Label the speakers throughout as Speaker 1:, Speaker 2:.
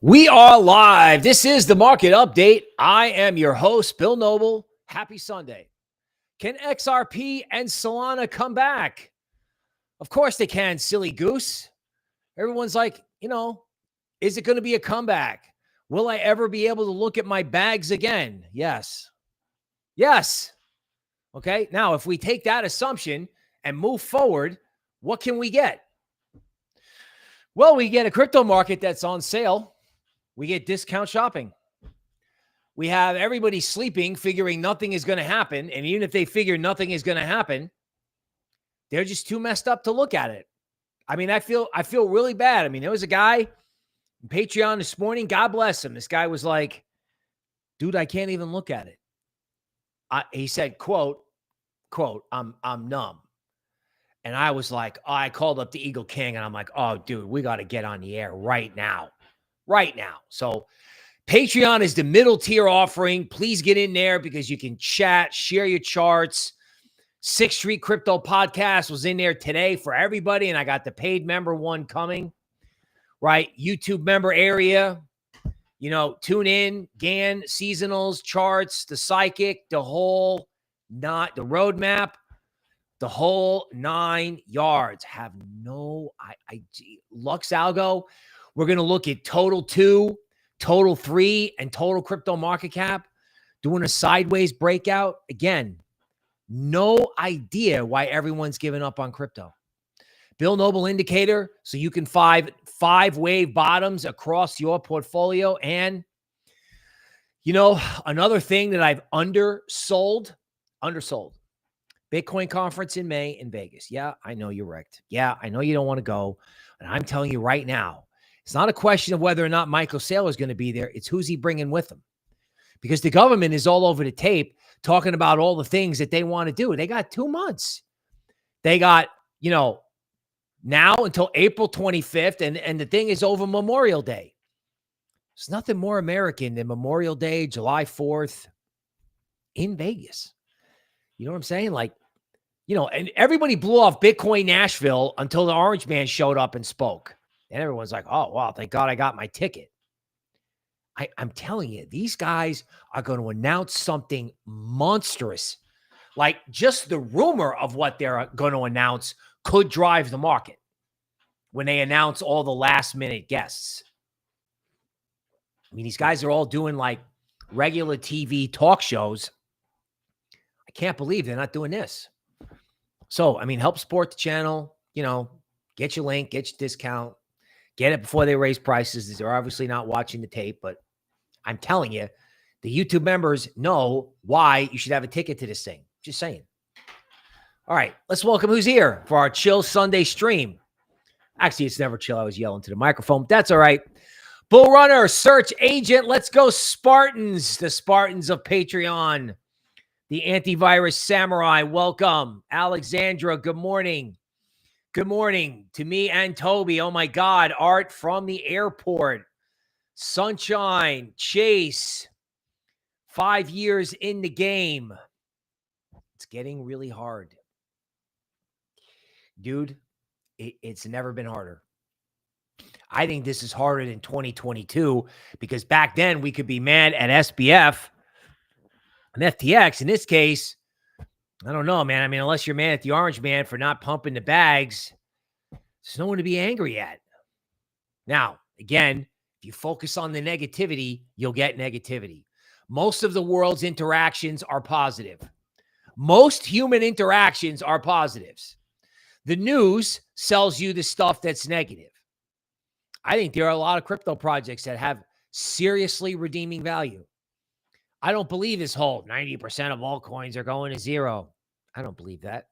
Speaker 1: We are live. This is the market update. I am your host, Bill Noble. Happy Sunday. Can XRP and Solana come back? Of course they can, silly goose. Everyone's like, is it going to be a comeback? Will I ever be able to look at my bags again? Yes. Yes. Okay. Now, if we take that assumption and move forward, what can we get? Well, we get a crypto market that's on sale. We get discount shopping. We have everybody sleeping, figuring nothing is going to happen. And even if they figure nothing is going to happen, they're just too messed up to look at it. I mean, I feel really bad. I mean, there was a guy on Patreon this morning. God bless him. This guy was like, dude, I can't even look at it. He said, quote, I'm numb. And I was like, I called up the Eagle King and I'm like, oh, dude, we got to get on the air right now. Right now. So Patreon is the middle tier offering. Please get in there because you can chat, share your charts. 6th Street Crypto Podcast was in there today for everybody. And I got the paid member one coming, right? YouTube member area, tune in, GAN, seasonals, charts, the psychic, the roadmap, the whole 9 yards. Have no LuxAlgo. We're going to look at total 2, total 3, and total crypto market cap, doing a sideways breakout. Again, no idea why everyone's giving up on crypto. Bill Noble indicator, so you can five wave bottoms across your portfolio. And, another thing that I've undersold. Bitcoin conference in May in Vegas. Yeah, I know you're wrecked. Yeah, I know you don't want to go. And I'm telling you right now, it's not a question of whether or not Michael Saylor is going to be there. It's who's he bringing with him. Because the government is all over the tape talking about all the things that they want to do. They got 2 months. They got, now until April 25th. And the thing is over Memorial Day. There's nothing more American than Memorial Day, July 4th in Vegas. You know what I'm saying? And everybody blew off Bitcoin Nashville until the Orange Man showed up and spoke. And everyone's like, oh, wow, thank God I got my ticket. I'm telling you, these guys are going to announce something monstrous. Like just the rumor of what they're going to announce could drive the market when they announce all the last minute guests. I mean, these guys are all doing like regular TV talk shows. I can't believe they're not doing this. So, I mean, help support the channel, get your link, get your discount, get it before they raise prices. They're obviously not watching the tape, but I'm telling you, the YouTube members know why you should have a ticket to this thing. Just saying. All right, let's welcome who's here for our chill Sunday stream. Actually, it's never chill. I was yelling to the microphone. That's all right. Bull Runner, Search Agent. Let's go Spartans, the Spartans of Patreon. The Antivirus Samurai, welcome. Alexandra, good morning. Good morning to me and Toby. Oh my God, Art from the airport. Sunshine, Chase, 5 years in the game. It's getting really hard. Dude, it's never been harder. I think this is harder than 2022 because back then we could be mad at SBF and FTX. In this case, I don't know, man. I mean, unless you're mad at the Orange Man for not pumping the bags, there's no one to be angry at. Now, again, if you focus on the negativity, you'll get negativity. Most of the world's interactions are positive. Most human interactions are positives. The news sells you the stuff that's negative. I think there are a lot of crypto projects that have seriously redeeming value. I don't believe this whole 90% of all coins are going to zero. I don't believe that.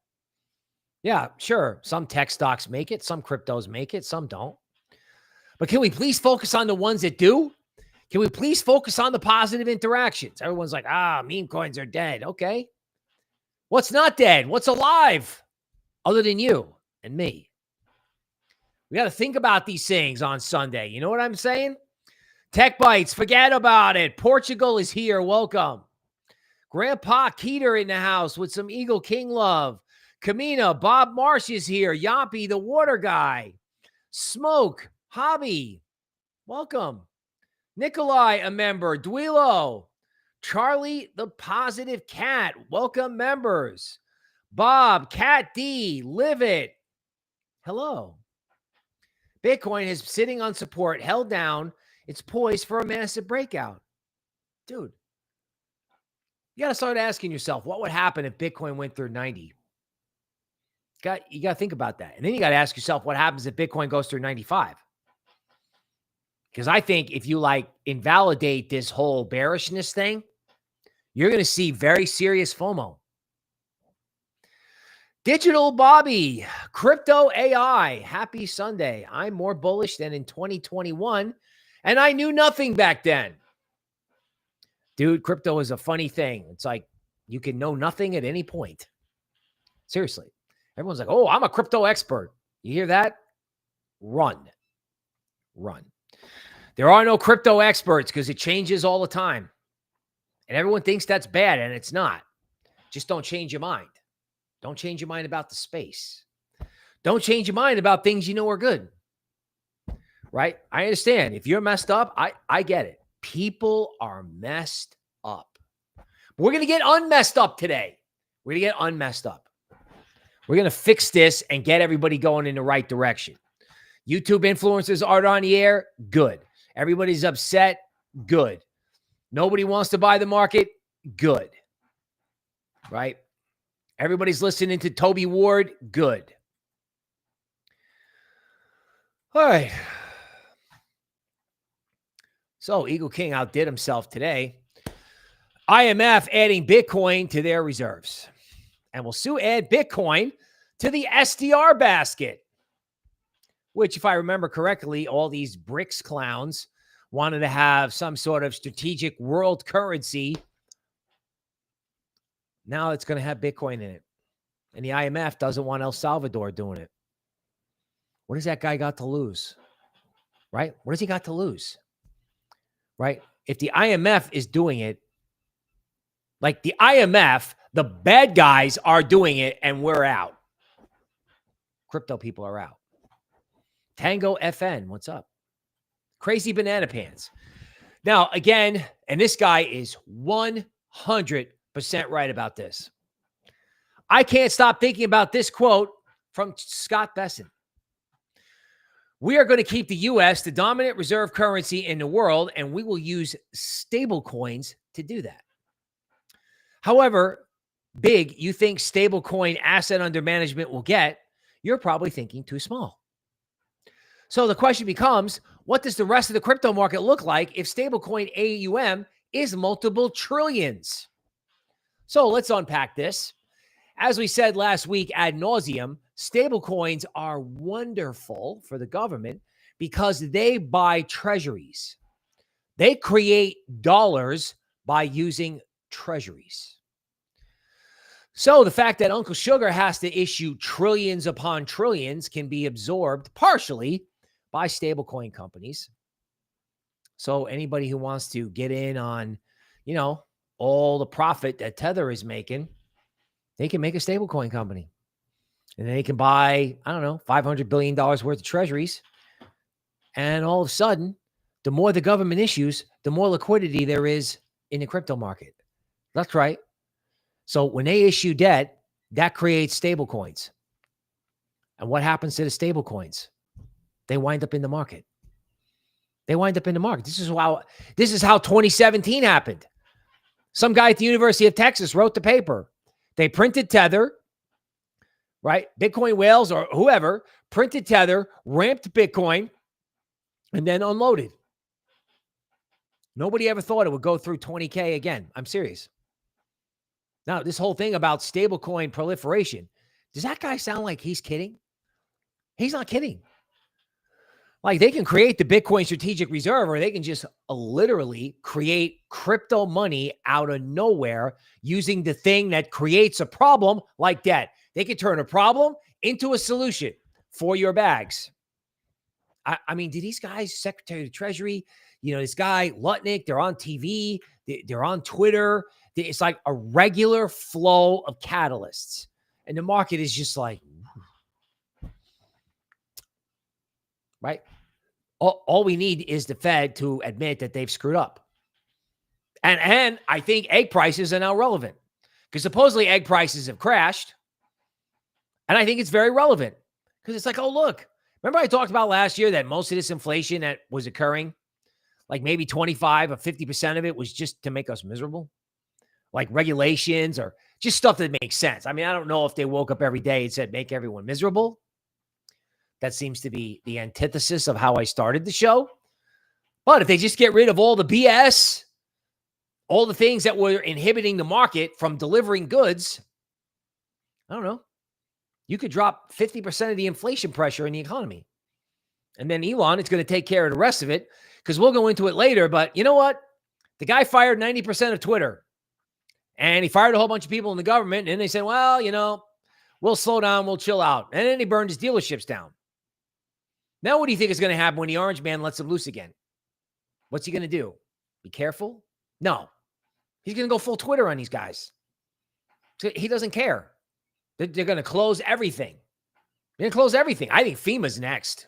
Speaker 1: Yeah, sure. Some tech stocks make it. Some cryptos make it. Some don't. But can we please focus on the ones that do? Can we please focus on the positive interactions? Everyone's like, meme coins are dead. Okay. What's not dead? What's alive? Other than you and me. We got to think about these things on Sunday. You know what I'm saying? Tech Bites, forget about it. Portugal is here. Welcome. Grandpa Keeter in the house with some Eagle King love. Kamina, Bob Marsh is here. Yoppy, the water guy. Smoke, Hobby, welcome. Nikolai, a member. Duilo. Charlie, the positive cat. Welcome, members. Bob, Cat D, Live It. Hello. Bitcoin is sitting on support, held down. It's poised for a massive breakout. Dude, you got to start asking yourself, what would happen if Bitcoin went through 90? You got to think about that. And then you got to ask yourself, what happens if Bitcoin goes through 95? Because I think if you invalidate this whole bearishness thing, you're going to see very serious FOMO. Digital Bobby, Crypto AI, happy Sunday. I'm more bullish than in 2021, and I knew nothing back then. Dude, crypto is a funny thing. It's like you can know nothing at any point. Seriously. Everyone's like, oh, I'm a crypto expert. You hear that? Run. There are no crypto experts because it changes all the time. And everyone thinks that's bad, and it's not. Just don't change your mind. Don't change your mind about the space. Don't change your mind about things you know are good. Right? I understand. If you're messed up, I get it. People are messed up. We're going to get unmessed up today. We're going to get unmessed up. We're going to fix this and get everybody going in the right direction. YouTube influencers aren't on the air. Good. Everybody's upset. Good. Nobody wants to buy the market. Good. Right? Everybody's listening to Toby Ward. Good. All right. So Eagle King outdid himself today. IMF adding Bitcoin to their reserves. And will soon add Bitcoin to the SDR basket. Which, if I remember correctly, all these BRICS clowns wanted to have some sort of strategic world currency. Now it's going to have Bitcoin in it. And the IMF doesn't want El Salvador doing it. What does that guy got to lose? Right? What does he got to lose? Right? If the IMF is doing it, like the IMF, the bad guys are doing it and we're out. Crypto people are out. Tango FN, what's up? Crazy Banana Pants. Now, again, and this guy is 100% right about this. I can't stop thinking about this quote from Scott Besson. We are going to keep the U.S. the dominant reserve currency in the world, and we will use stable coins to do that. However big you think stablecoin asset under management will get, you're probably thinking too small. So the question becomes, what does the rest of the crypto market look like if stablecoin AUM is multiple trillions? So let's unpack this. As we said last week ad nauseum, stablecoins are wonderful for the government because they buy treasuries. They create dollars by using treasuries. So the fact that Uncle Sugar has to issue trillions upon trillions can be absorbed partially by stablecoin companies. So anybody who wants to get in on, all the profit that Tether is making, they can make a stablecoin company. And then they can buy, $500 billion worth of treasuries. And all of a sudden, the more the government issues, the more liquidity there is in the crypto market. That's right. So when they issue debt, that creates stablecoins. And what happens to the stablecoins? They wind up in the market. This is how 2017 happened. Some guy at the University of Texas wrote the paper. They printed Tether, right? Bitcoin whales or whoever printed Tether, ramped Bitcoin, and then unloaded. Nobody ever thought it would go through 20K again. I'm serious. Now, this whole thing about stablecoin proliferation, does that guy sound like he's kidding? He's not kidding. Like, they can create the Bitcoin strategic reserve, or they can just literally create crypto money out of nowhere using the thing that creates a problem like debt. They can turn a problem into a solution for your bags. I mean, did these guys, Secretary of the Treasury, this guy, Lutnick, they're on TV, they're on Twitter. It's like a regular flow of catalysts. And the market is just like, right? All we need is the Fed to admit that they've screwed up. And I think egg prices are now relevant because supposedly egg prices have crashed. And I think it's very relevant because it's like, oh, look, remember I talked about last year that most of this inflation that was occurring, like maybe 25 or 50% of it was just to make us miserable, like regulations or just stuff that makes sense. I mean, I don't know if they woke up every day and said, make everyone miserable. That seems to be the antithesis of how I started the show. But if they just get rid of all the BS, all the things that were inhibiting the market from delivering goods, I don't know. You could drop 50% of the inflation pressure in the economy. And then Elon is going to take care of the rest of it because we'll go into it later. But you know what? The guy fired 90% of Twitter. And he fired a whole bunch of people in the government. And they said, well, you know, we'll slow down. We'll chill out. And then he burned his dealerships down. Now, what do you think is going to happen when the orange man lets him loose again? What's he going to do? Be careful? No. He's going to go full Twitter on these guys. So he doesn't care. They're going to close everything. They're going to close everything. I think FEMA's next.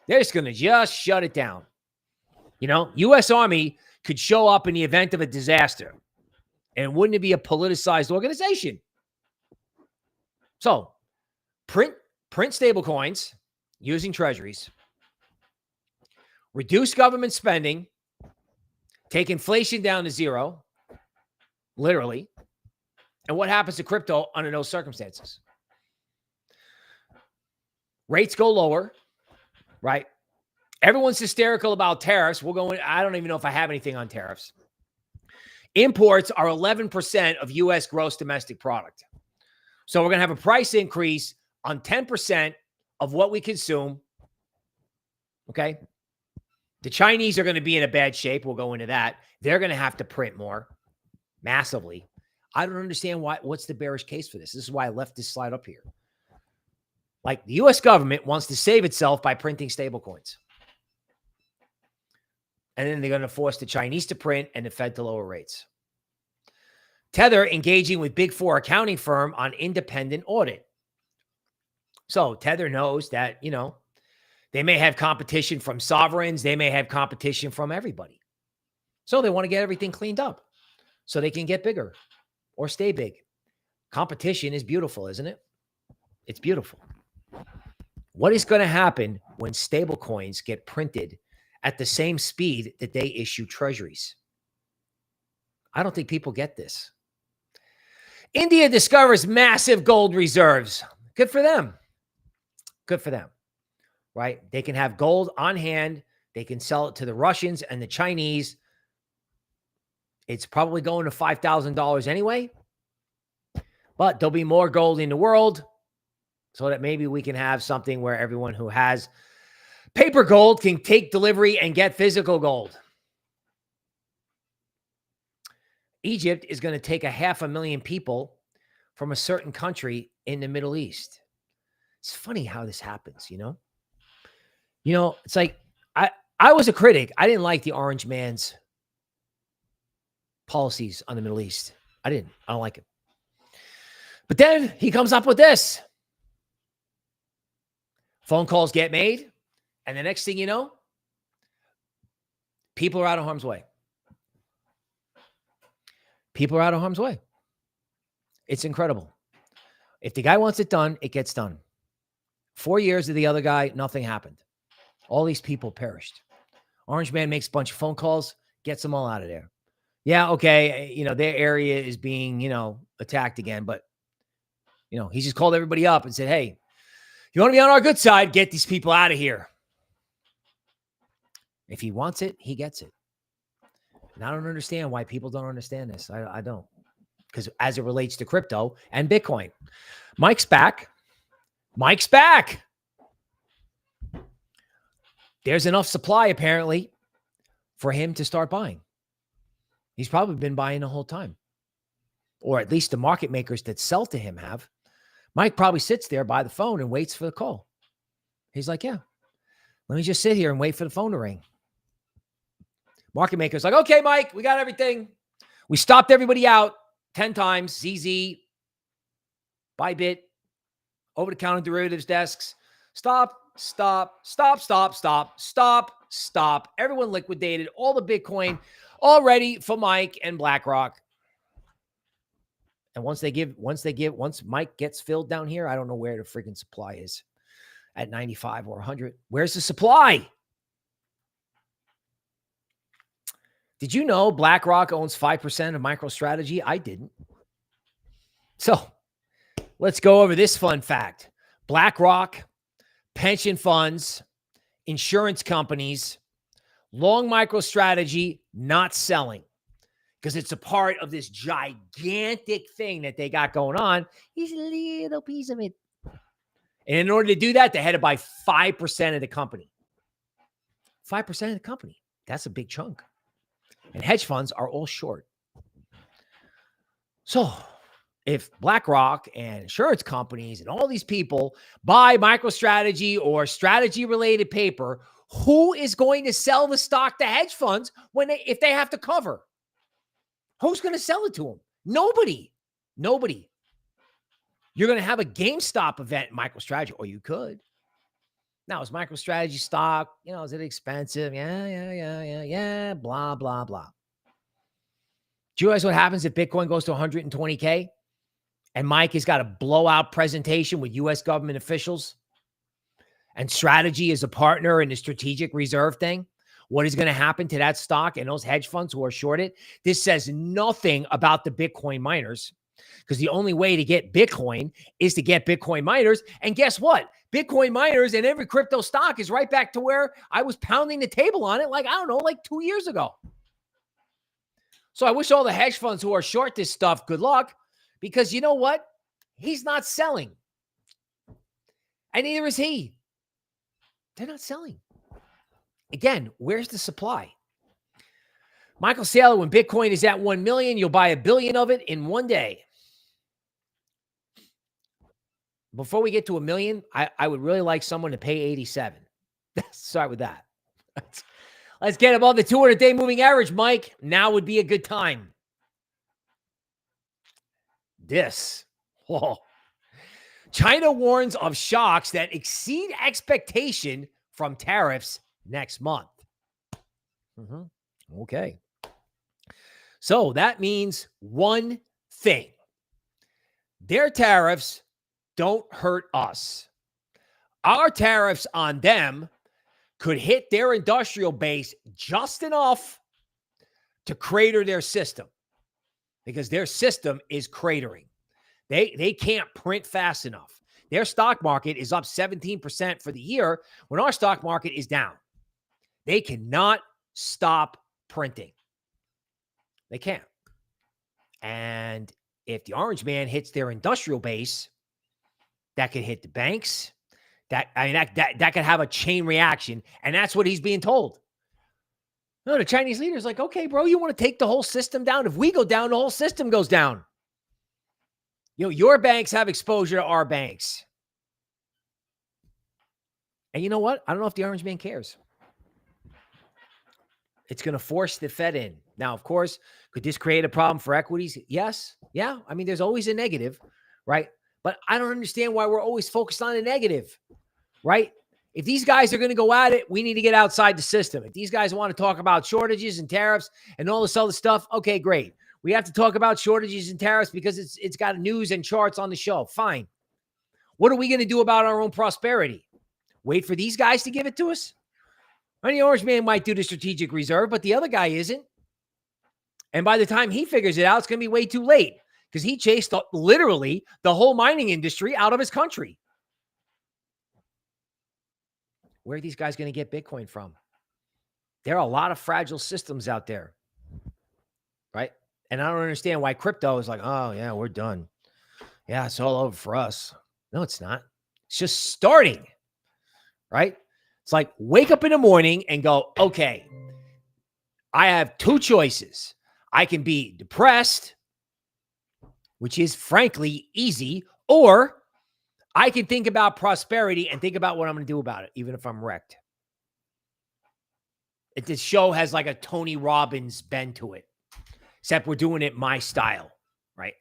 Speaker 1: They're just going to just shut it down. You know, U.S. Army could show up in the event of a disaster. And wouldn't it be a politicized organization? So, print stable coins using treasuries, reduce government spending, take inflation down to zero, literally. And what happens to crypto under those circumstances? Rates go lower, right? Everyone's hysterical about tariffs. We'll go in. I don't even know if I have anything on tariffs. Imports are 11% of U.S. gross domestic product. So we're going to have a price increase on 10% of what we consume. Okay. The Chinese are going to be in a bad shape. We'll go into that. They're going to have to print more massively. I don't understand what's the bearish case for this. This is why I left this slide up here. Like the U.S. government wants to save itself by printing stablecoins. And then they're going to force the Chinese to print and the Fed to lower rates. Tether engaging with Big Four accounting firm on independent audit. So Tether knows that, you know, they may have competition from sovereigns. They may have competition from everybody. So they want to get everything cleaned up so they can get bigger or stay big. Competition is beautiful, isn't it? It's beautiful. What is going to happen when stable coins get printed at the same speed that they issue treasuries? I don't think people get this. India discovers massive gold reserves. Good for them. Good for them, right? They can have gold on hand. They can sell it to the Russians and the Chinese. It's probably going to $5,000 anyway, but there'll be more gold in the world so that maybe we can have something where everyone who has paper gold can take delivery and get physical gold. Egypt is going to take 500,000 people from a certain country in the Middle East. It's funny how this happens, you know? You know, it's like I was a critic. I didn't like the orange man's policies on the Middle East. I don't like it. But then he comes up with this. Phone calls get made. And the next thing you know, people are out of harm's way. People are out of harm's way. It's incredible. If the guy wants it done, it gets done. 4 years of the other guy, nothing happened. All these people perished. Orange man makes a bunch of phone calls, gets them all out of there. Yeah, okay, you know, their area is being, you know, attacked again, but, you know, he just called everybody up and said, hey, you want to be on our good side, get these people out of here. If he wants it, he gets it. And I don't understand why people don't understand this. I don't. Because as it relates to crypto and Bitcoin. Mike's back. Mike's back. There's enough supply, apparently, for him to start buying. He's probably been buying the whole time. Or at least the market makers that sell to him have. Mike probably sits there by the phone and waits for the call. He's like, yeah, let me just sit here and wait for the phone to ring. Market makers like, okay, Mike, we got everything. We stopped everybody out 10 times. ZZ, Bybit, over-the-counter derivatives desks. Stop Stop. Everyone liquidated all the Bitcoin already for Mike and BlackRock. And once Mike gets filled down here, I don't know where the freaking supply is at 95 or 100. Where's the supply? Did you know BlackRock owns 5% of MicroStrategy? I didn't. So let's go over this fun fact. BlackRock, pension funds, insurance companies, long MicroStrategy, not selling because it's a part of this gigantic thing that they got going on. He's a little piece of it. And in order to do that, they had to buy 5% of the company. 5% of the company. That's a big chunk. And hedge funds are all short. So if BlackRock and insurance companies and all these people buy MicroStrategy or strategy-related paper, who is going to sell the stock to hedge funds if they have to cover? Who's going to sell it to them? Nobody. You're going to have a GameStop event in MicroStrategy, or you could. Now, is MicroStrategy stock, is it expensive? Yeah, blah, blah, blah. Do you realize what happens if Bitcoin goes to 120K and Mike has got a blowout presentation with U.S. government officials and Strategy is a partner in the strategic reserve thing? What is going to happen to that stock and those hedge funds who are shorted? This says nothing about the Bitcoin miners because the only way to get Bitcoin is to get Bitcoin miners. And guess what? Bitcoin miners and every crypto stock is right back to where I was pounding the table on it like 2 years ago. So I wish all the hedge funds who are short this stuff good luck because you know what? He's not selling. And neither is he. They're not selling. Again, where's the supply? Michael Saylor, when Bitcoin is at 1 million, you'll buy 1 billion of it in one day. Before we get to 1 million, I would really like someone to pay 87. Let's start with that. Let's get above the 200-day moving average, Mike. Now would be a good time. China warns of shocks that exceed expectation from tariffs next month. Okay. So that means one thing. Their tariffs don't hurt us. Our tariffs on them could hit their industrial base just enough to crater their system because their system is cratering. They can't print fast enough. Their stock market is up 17% for the year when our stock market is down. They cannot stop printing. They can't. And if the orange man hits their industrial base, that could hit the banks. That could have a chain reaction. And that's what he's being told. No, the Chinese leader is like, okay, bro, you want to take the whole system down? If we go down, the whole system goes down. Your banks have exposure to our banks. And you know what? I don't know if the orange man cares. It's going to force the Fed in. Now, of course, could this create a problem for equities? Yes. Yeah. I mean, there's always a negative, right? But I don't understand why we're always focused on a negative, right? If these guys are going to go at it, we need to get outside the system. If these guys want to talk about shortages and tariffs and all this other stuff, okay, great. We have to talk about shortages and tariffs because it's got news and charts on the show. Fine. What are we going to do about our own prosperity? Wait for these guys to give it to us? The orange man might do the strategic reserve, but the other guy isn't. And by the time he figures it out, it's going to be way too late because he chased literally the whole mining industry out of his country. Where are these guys going to get Bitcoin from? There are a lot of fragile systems out there, right? And I don't understand why crypto is like, oh, yeah, we're done. Yeah, it's all over for us. No, it's not. It's just starting, right? It's like wake up in the morning and go, okay, I have two choices. I can be depressed, which is frankly easy, or I can think about prosperity and think about what I'm going to do about it, even if I'm wrecked. This show has like a Tony Robbins bend to it, except we're doing it my style, right?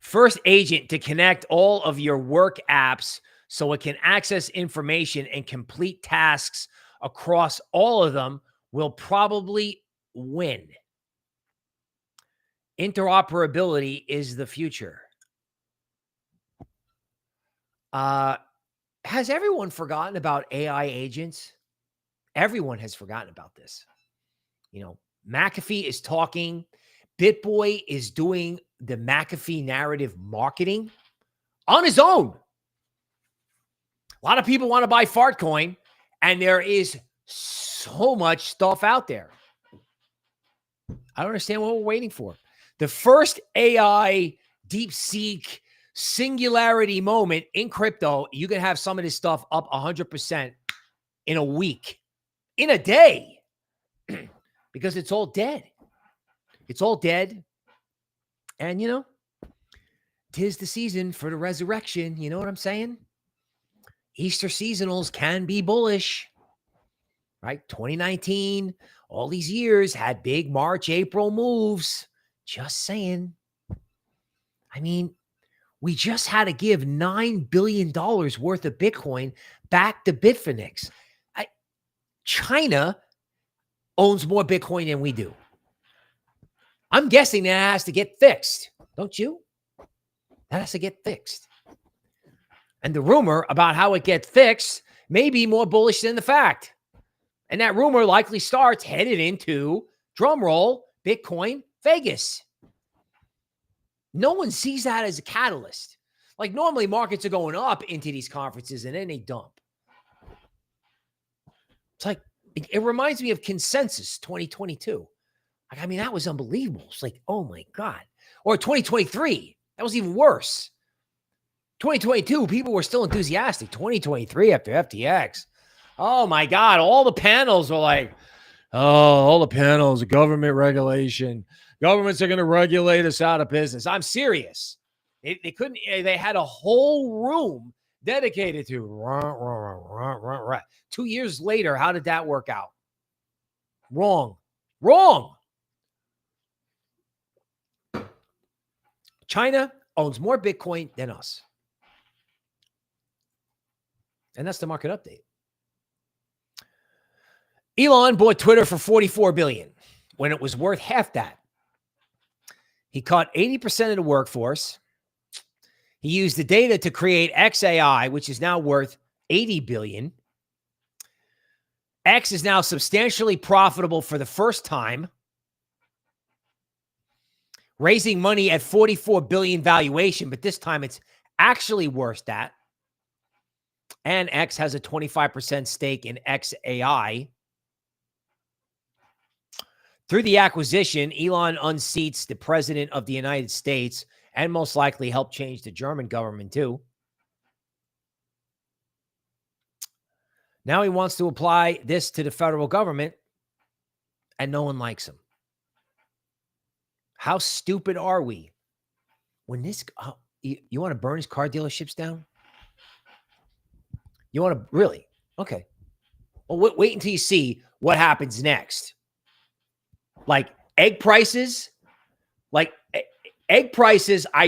Speaker 1: First agent to connect all of your work apps so it can access information and complete tasks across all of them will probably win. Interoperability is the future. Has everyone forgotten about AI agents? Everyone has forgotten about this. You know, McAfee is talking. BitBoy is doing the McAfee narrative marketing on his own. A lot of people want to buy Fartcoin, and there is so much stuff out there. I don't understand what we're waiting for. The first AI DeepSeek singularity moment in crypto, you can have some of this stuff up 100% in a week, in a day, because it's all dead. It's all dead. And, you know, 'tis the season for the resurrection. You know what I'm saying? Easter seasonals can be bullish, right? 2019, all these years had big March, April moves. Just saying. I mean, we just had to give $9 billion worth of Bitcoin back to Bitfinex. China owns more Bitcoin than we do. I'm guessing that has to get fixed. Don't you? That has to get fixed. And the rumor about how it gets fixed may be more bullish than the fact. And that rumor likely starts headed into, drumroll, Bitcoin Vegas. No one sees that as a catalyst. Like normally markets are going up into these conferences and then they dump. It's like, it reminds me of Consensus 2022. Like, I mean, that was unbelievable. It's like, oh my God. Or 2023, that was even worse. 2022, people were still enthusiastic. 2023 after FTX. Oh my God. All the panels were like, oh, all the panels, government regulation. Governments are going to regulate us out of business. I'm serious. They couldn't, they had a whole room dedicated to 2 years later. How did that work out? Wrong. China owns more Bitcoin than us. And that's the market update. Elon bought Twitter for $44 billion when it was worth half that. He cut 80% of the workforce. He used the data to create XAI, which is now worth $80 billion. X is now substantially profitable for the first time, raising money at $44 billion valuation, but this time it's actually worth that. And X has a 25% stake in XAI. Through the acquisition, Elon unseats the president of the United States and most likely help change the German government too. Now he wants to apply this to the federal government, and no one likes him. How stupid are we? When this, you want to burn his car dealerships down? You want to really? Okay. Well, wait until you see what happens next. Like egg prices, I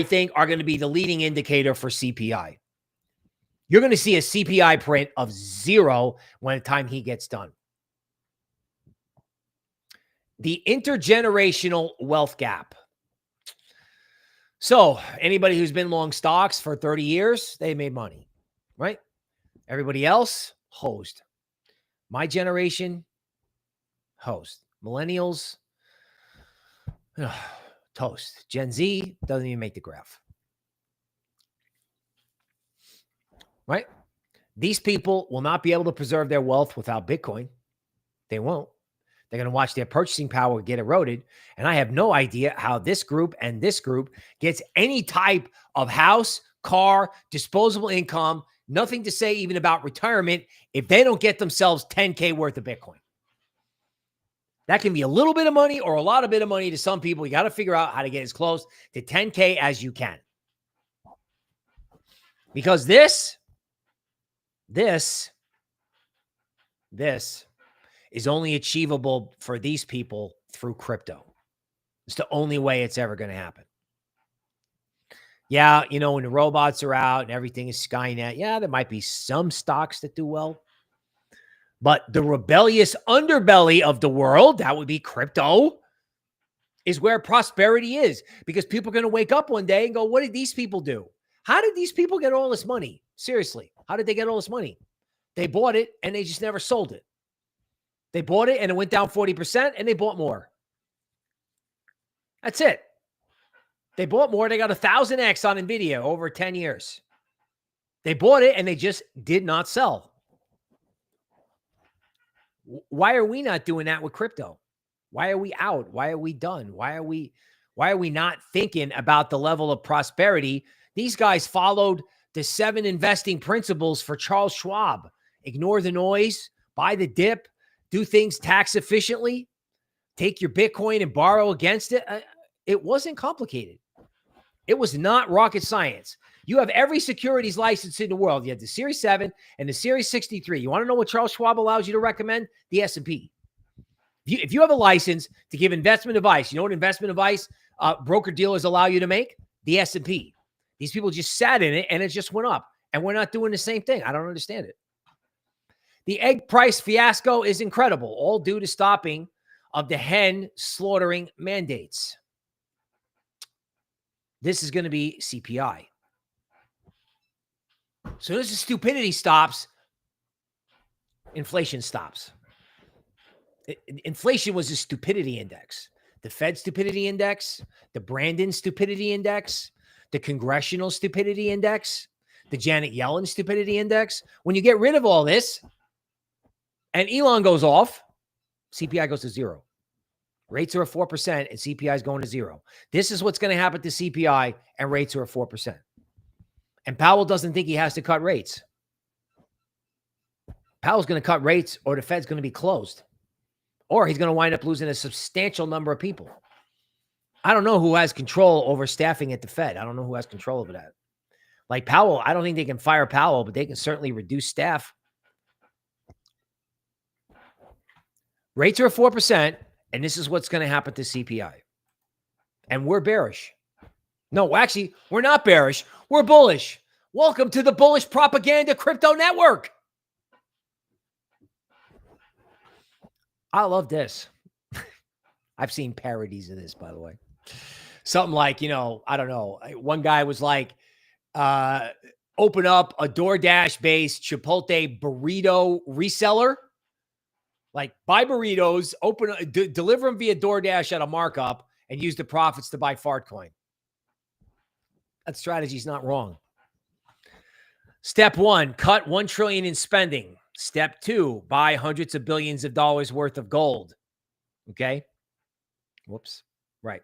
Speaker 1: think, are going to be the leading indicator for CPI. You're going to see a CPI print of 0 when the time he gets done. The intergenerational wealth gap. So anybody who's been long stocks for 30 years, they made money, right? Everybody else, hosed. My generation, hosed. Millennials, toast. Gen Z doesn't even make the graph. Right? These people will not be able to preserve their wealth without Bitcoin. They won't. They're going to watch their purchasing power get eroded. And I have no idea how this group and this group gets any type of house, car, disposable income, nothing to say even about retirement if they don't get themselves $10K worth of Bitcoin. That can be a little bit of money or a lot of bit of money to some people. You got to figure out how to get as close to 10K as you can. Because this is only achievable for these people through crypto. It's the only way it's ever going to happen. Yeah, you know, when the robots are out and everything is Skynet, yeah, there might be some stocks that do well. But the rebellious underbelly of the world, that would be crypto, is where prosperity is, because people are going to wake up one day and go, what did these people do? How did these people get all this money? Seriously, how did they get all this money? They bought it and they just never sold it. They bought it and it went down 40% and they bought more. That's it. They bought more. They got 1,000x on NVIDIA over 10 years. They bought it and they just did not sell. Why are we not doing that with crypto? Why are we out? Why are we done? Why are we not thinking about the level of prosperity? These guys followed the 7 investing principles for Charles Schwab. Ignore the noise, buy the dip, do things tax efficiently, take your Bitcoin and borrow against it. It wasn't complicated. It was not rocket science. You have every securities license in the world. You have the Series 7 and the Series 63. You want to know what Charles Schwab allows you to recommend? The S&P. If you have a license to give investment advice, you know what investment advice broker-dealers allow you to make? The S&P. These people just sat in it and it just went up. And we're not doing the same thing. I don't understand it. The egg price fiasco is incredible, all due to stopping of the hen slaughtering mandates. This is going to be CPI. So as the stupidity stops, inflation stops. Inflation was a stupidity index. The Fed stupidity index, the Brandon stupidity index, the Congressional stupidity index, the Janet Yellen stupidity index. When you get rid of all this and Elon goes off, CPI goes to zero. Rates are at 4% and CPI is going to zero. This is what's going to happen to CPI and rates are at 4%. And Powell doesn't think he has to cut rates. Powell's going to cut rates or the Fed's going to be closed. Or he's going to wind up losing a substantial number of people. I don't know who has control over staffing at the Fed. I don't know who has control over that. Like Powell, I don't think they can fire Powell, but they can certainly reduce staff. Rates are at 4%, and this is what's going to happen to CPI. And we're bearish. No, actually, we're not bearish. We're bullish. Welcome to the Bullish Propaganda Crypto Network. I love this. I've seen parodies of this, by the way. Something like, you know, I don't know. One guy was like, open up a DoorDash-based Chipotle burrito reseller. Like, buy burritos, deliver them via DoorDash at a markup, and use the profits to buy Fartcoin. That strategy's not wrong. Step 1, cut $1 trillion in spending. Step 2, buy hundreds of billions of dollars worth of gold. Okay? Whoops. Right.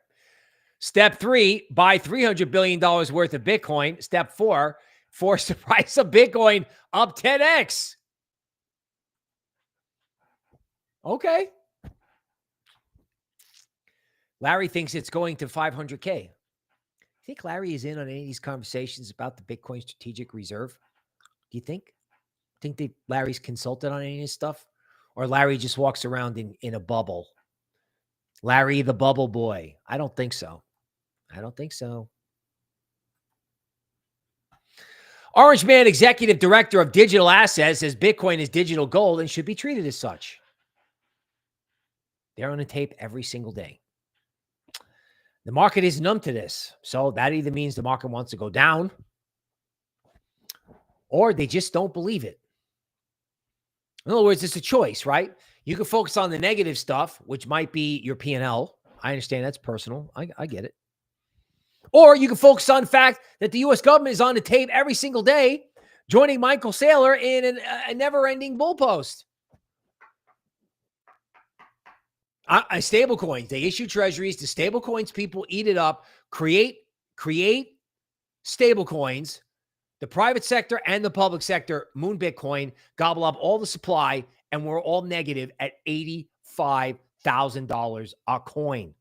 Speaker 1: Step 3, buy $300 billion worth of Bitcoin. Step 4, force the price of Bitcoin up 10x. Okay. Larry thinks it's going to 500K. You think Larry is in on any of these conversations about the Bitcoin strategic reserve? Do you think? Think that Larry's consulted on any of this stuff? Or Larry just walks around in a bubble? Larry, the bubble boy. I don't think so. I don't think so. Orange Man, executive director of digital assets, says Bitcoin is digital gold and should be treated as such. They're on the tape every single day. The market is numb to this. So that either means the market wants to go down or they just don't believe it. In other words, it's a choice, right? You can focus on the negative stuff, which might be your P&L. I understand that's personal. I get it. Or you can focus on the fact that the U.S. government is on the tape every single day, joining Michael Saylor in a never-ending bull post. Stable coins. They issue treasuries. The stable coins people eat it up, create stable coins. The private sector and the public sector, moon Bitcoin, gobble up all the supply, and we're all negative at $85,000 a coin.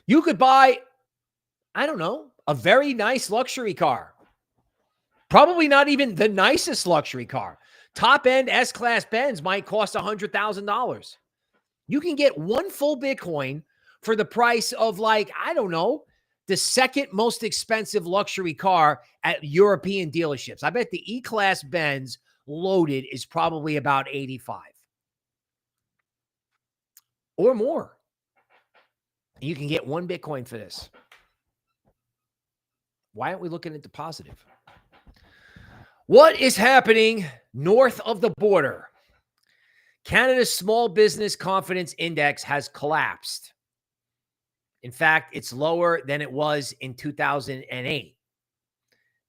Speaker 1: You could buy, I don't know, a very nice luxury car. Probably not even the nicest luxury car. Top-end S-Class Benz might cost $100,000. You can get one full Bitcoin for the price of, like, I don't know, the second most expensive luxury car at European dealerships. I bet the E-Class Benz loaded is probably about 85 or more. You can get 1 Bitcoin for this. Why aren't we looking at the positive? What is happening north of the border? Canada's Small Business Confidence Index has collapsed. In fact, it's lower than it was in 2008.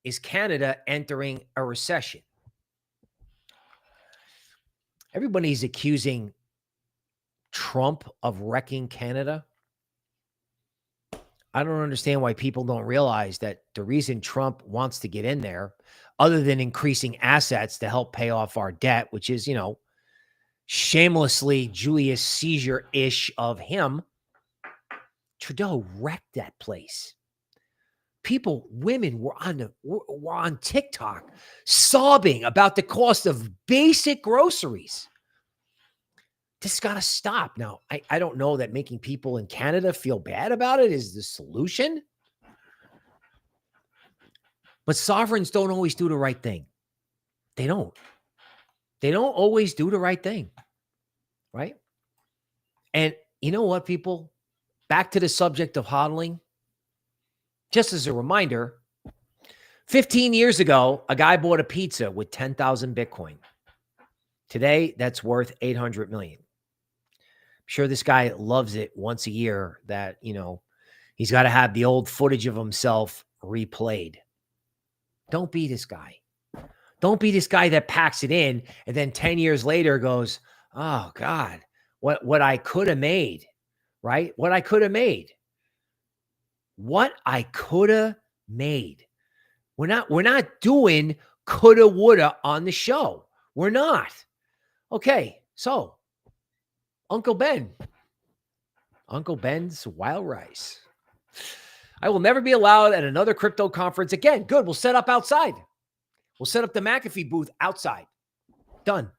Speaker 1: Is Canada entering a recession? Everybody's accusing Trump of wrecking Canada. I don't understand why people don't realize that the reason Trump wants to get in there, other than increasing assets to help pay off our debt, which is, shamelessly Julius Caesar-ish of him, Trudeau wrecked that place. People, women were on TikTok sobbing about the cost of basic groceries. This has got to stop. Now, I don't know that making people in Canada feel bad about it is the solution. But sovereigns don't always do the right thing. They don't. They don't always do the right thing. Right? And you know what, people? Back to the subject of hodling. Just as a reminder, 15 years ago, a guy bought a pizza with 10,000 Bitcoin. Today, that's worth 800 million. I'm sure this guy loves it once a year that, he's got to have the old footage of himself replayed. Don't be this guy. Don't be this guy that packs it in and then 10 years later goes, oh God, what I could have made, right? What I could have made. What I could have made. We're not doing coulda, woulda on the show. We're not. Okay, so Uncle Ben's wild rice. I will never be allowed at another crypto conference again. Good, we'll set up outside. We'll set up the McAfee booth outside. Done.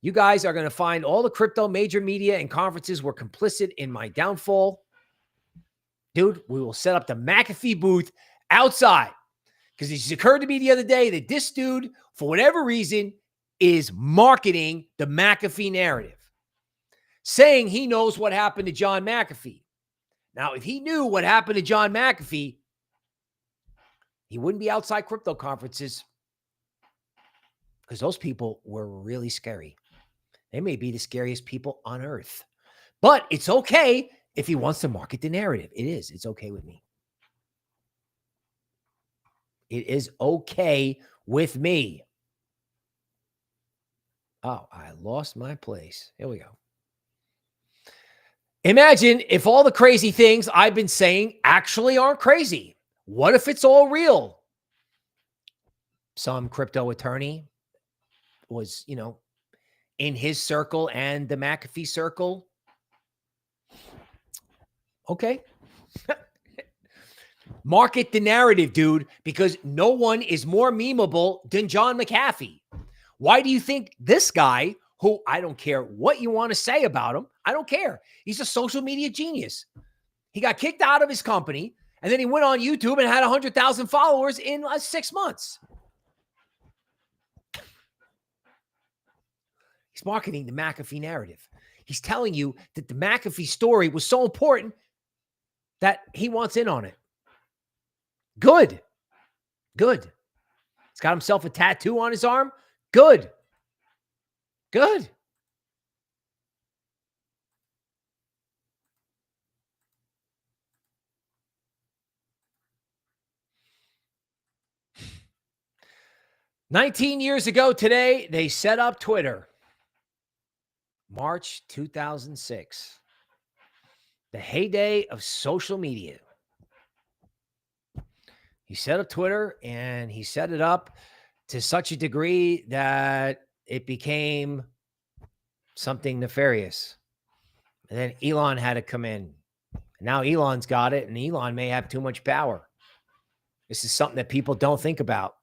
Speaker 1: You guys are going to find all the crypto major media and conferences were complicit in my downfall. Dude, we will set up the McAfee booth outside. Because it just occurred to me the other day that this dude, for whatever reason, is marketing the McAfee narrative. Saying he knows what happened to John McAfee. Now, if he knew what happened to John McAfee, he wouldn't be outside crypto conferences. Because those people were really scary. They may be the scariest people on earth. But it's okay if he wants to market the narrative. It is. It's okay with me. It is okay with me. Oh, I lost my place. Here we go. Imagine if all the crazy things I've been saying actually aren't crazy. What if it's all real? Some crypto attorney was, in his circle and the McAfee circle. Okay. Market the narrative, dude, because no one is more memeable than John McAfee. Why do you think this guy, who I don't care what you want to say about him, I don't care. He's a social media genius. He got kicked out of his company, and then he went on YouTube and had 100,000 followers in 6 months. He's marketing the McAfee narrative. He's telling you that the McAfee story was so important that he wants in on it. Good. Good. He's got himself a tattoo on his arm. Good. Good. "19 years ago today, they set up Twitter. March 2006. The heyday of social media. He set up Twitter, and he set it up to such a degree that it became something nefarious. And then Elon had to come in. Now Elon's got it, and Elon may have too much power. This is something that people don't think about.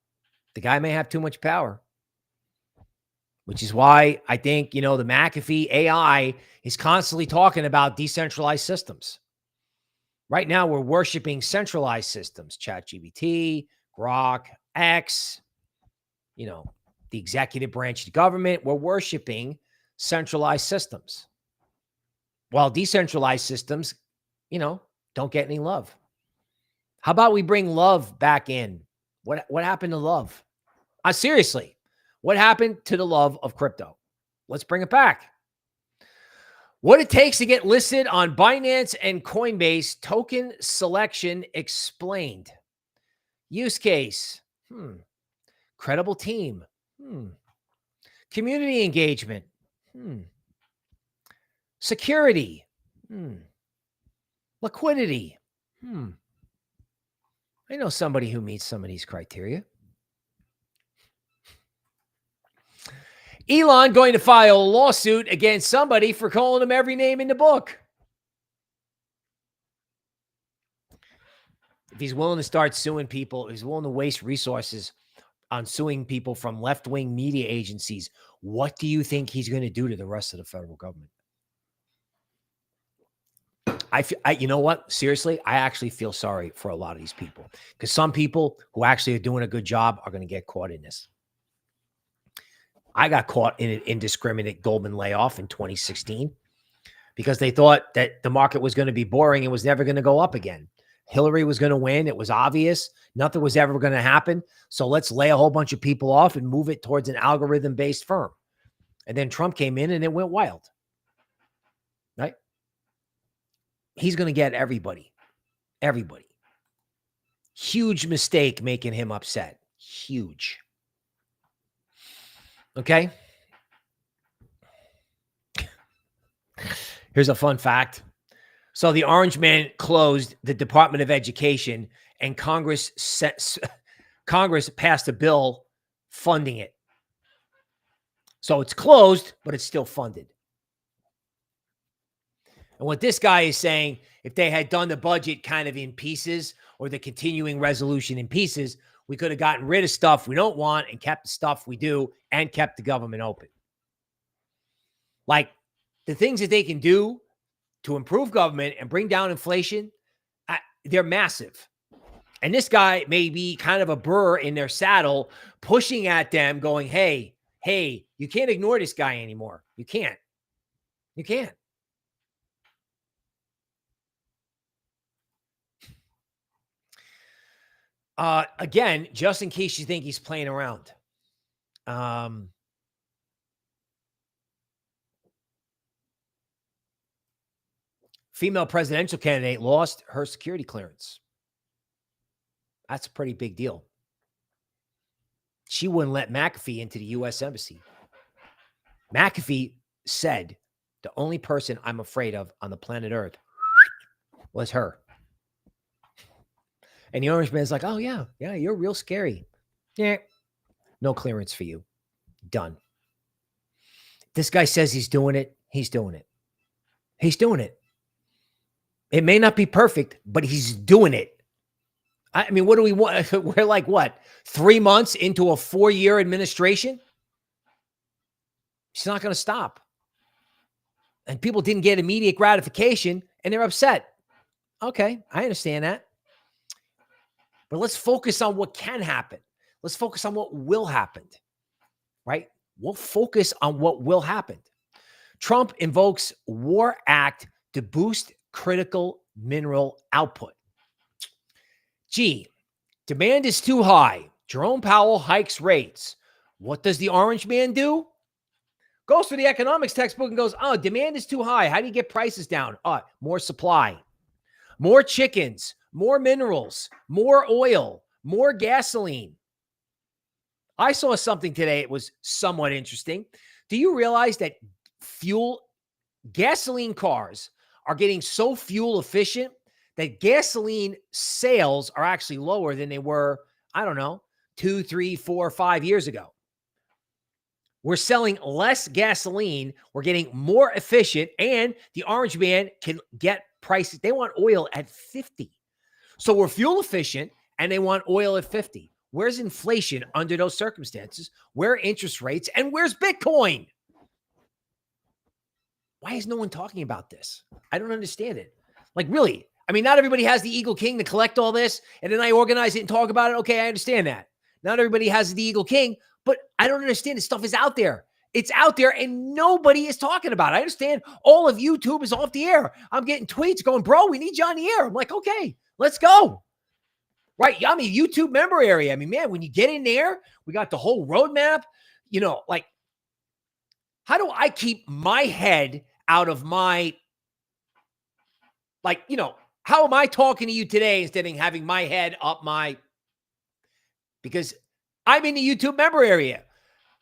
Speaker 1: The guy may have too much power, which is why I think, the McAfee AI is constantly talking about decentralized systems, Right now, we're worshiping centralized systems, ChatGPT, Grok, X, you know, the executive branch of the government. We're worshiping centralized systems, while decentralized systems, you know, don't get any love. How about we bring love back in? What happened to love? Seriously, what happened to the love of crypto? Let's bring it back. What it takes to get listed on Binance and Coinbase, token selection explained. Use case. Credible team. Community engagement. Security. Liquidity. I know somebody who meets some of these criteria. Elon going to file a lawsuit against somebody for calling him every name in the book. If he's willing to start suing people, he's willing to waste resources on suing people from left-wing media agencies, what do you think he's going to do to the rest of the federal government? You know what? Seriously, I actually feel sorry for a lot of these people, because some people who actually are doing a good job are going to get caught in this. I got caught in an indiscriminate Goldman layoff in 2016 because they thought that the market was going to be boring and was never going to go up again. Hillary was going to win. It was obvious. Nothing was ever going to happen. So let's lay a whole bunch of people off and move it towards an algorithm-based firm. And then Trump came in and it went wild. Right? He's going to get everybody. Everybody. Huge mistake making him upset. Huge. Okay? Here's a fun fact. So the Orange Man closed the Department of Education, and Congress passed a bill funding it. So it's closed, but it's still funded. And what this guy is saying, if they had done the budget kind of in pieces, or the continuing resolution in pieces, we could have gotten rid of stuff we don't want and kept the stuff we do and kept the government open. Like the things that they can do to improve government and bring down inflation, they're massive. And this guy may be kind of a burr in their saddle, pushing at them, going, hey, you can't ignore this guy anymore. You can't. You can't. Again, just in case you think he's playing around. Female presidential candidate lost her security clearance. That's a pretty big deal. She wouldn't let McAfee into the U.S. Embassy. McAfee said, the only person I'm afraid of on the planet Earth was her. And the Orange Man's like, oh, yeah, you're real scary. Yeah, no clearance for you. Done. This guy says he's doing it. He's doing it. He's doing it. It may not be perfect, but he's doing it. I mean, what do we want? We're like, what, 3 months into a 4-year administration? She's not going to stop. And people didn't get immediate gratification, and they're upset. Okay, I understand that. But let's focus on what can happen. Let's focus on what will happen, right? We'll focus on what will happen. Trump invokes War Act to boost critical mineral output. Gee, demand is too high. Jerome Powell hikes rates. What does the Orange Man do? Goes to the economics textbook and goes, oh, demand is too high. How do you get prices down? More supply, more chickens, more minerals, more oil, more gasoline. I saw something today. It was somewhat interesting. Do you realize that gasoline cars are getting so fuel efficient that gasoline sales are actually lower than they were, I don't know, 2, 3, 4, 5 years ago? We're selling less gasoline. We're getting more efficient, and the Orange Man can get prices. They want oil at 50. So we're fuel efficient, and they want oil at 50. Where's inflation under those circumstances? Where are interest rates? And where's Bitcoin? Why is no one talking about this? I don't understand it. Like, really, I mean, not everybody has the Eagle King to collect all this, and then I organize it and talk about it. Okay, I understand that. Not everybody has the Eagle King, but I don't understand. This stuff is out there. It's out there, and nobody is talking about it. I understand all of YouTube is off the air. I'm getting tweets going, bro, we need you on the air. I'm like, okay, let's go. Right? I'm a YouTube member area. I mean, man, when you get in there, we got the whole roadmap. You know, like, how do I keep my head out of my, like, you know, how am I talking to you today instead of having my head up my, because I'm in the YouTube member area.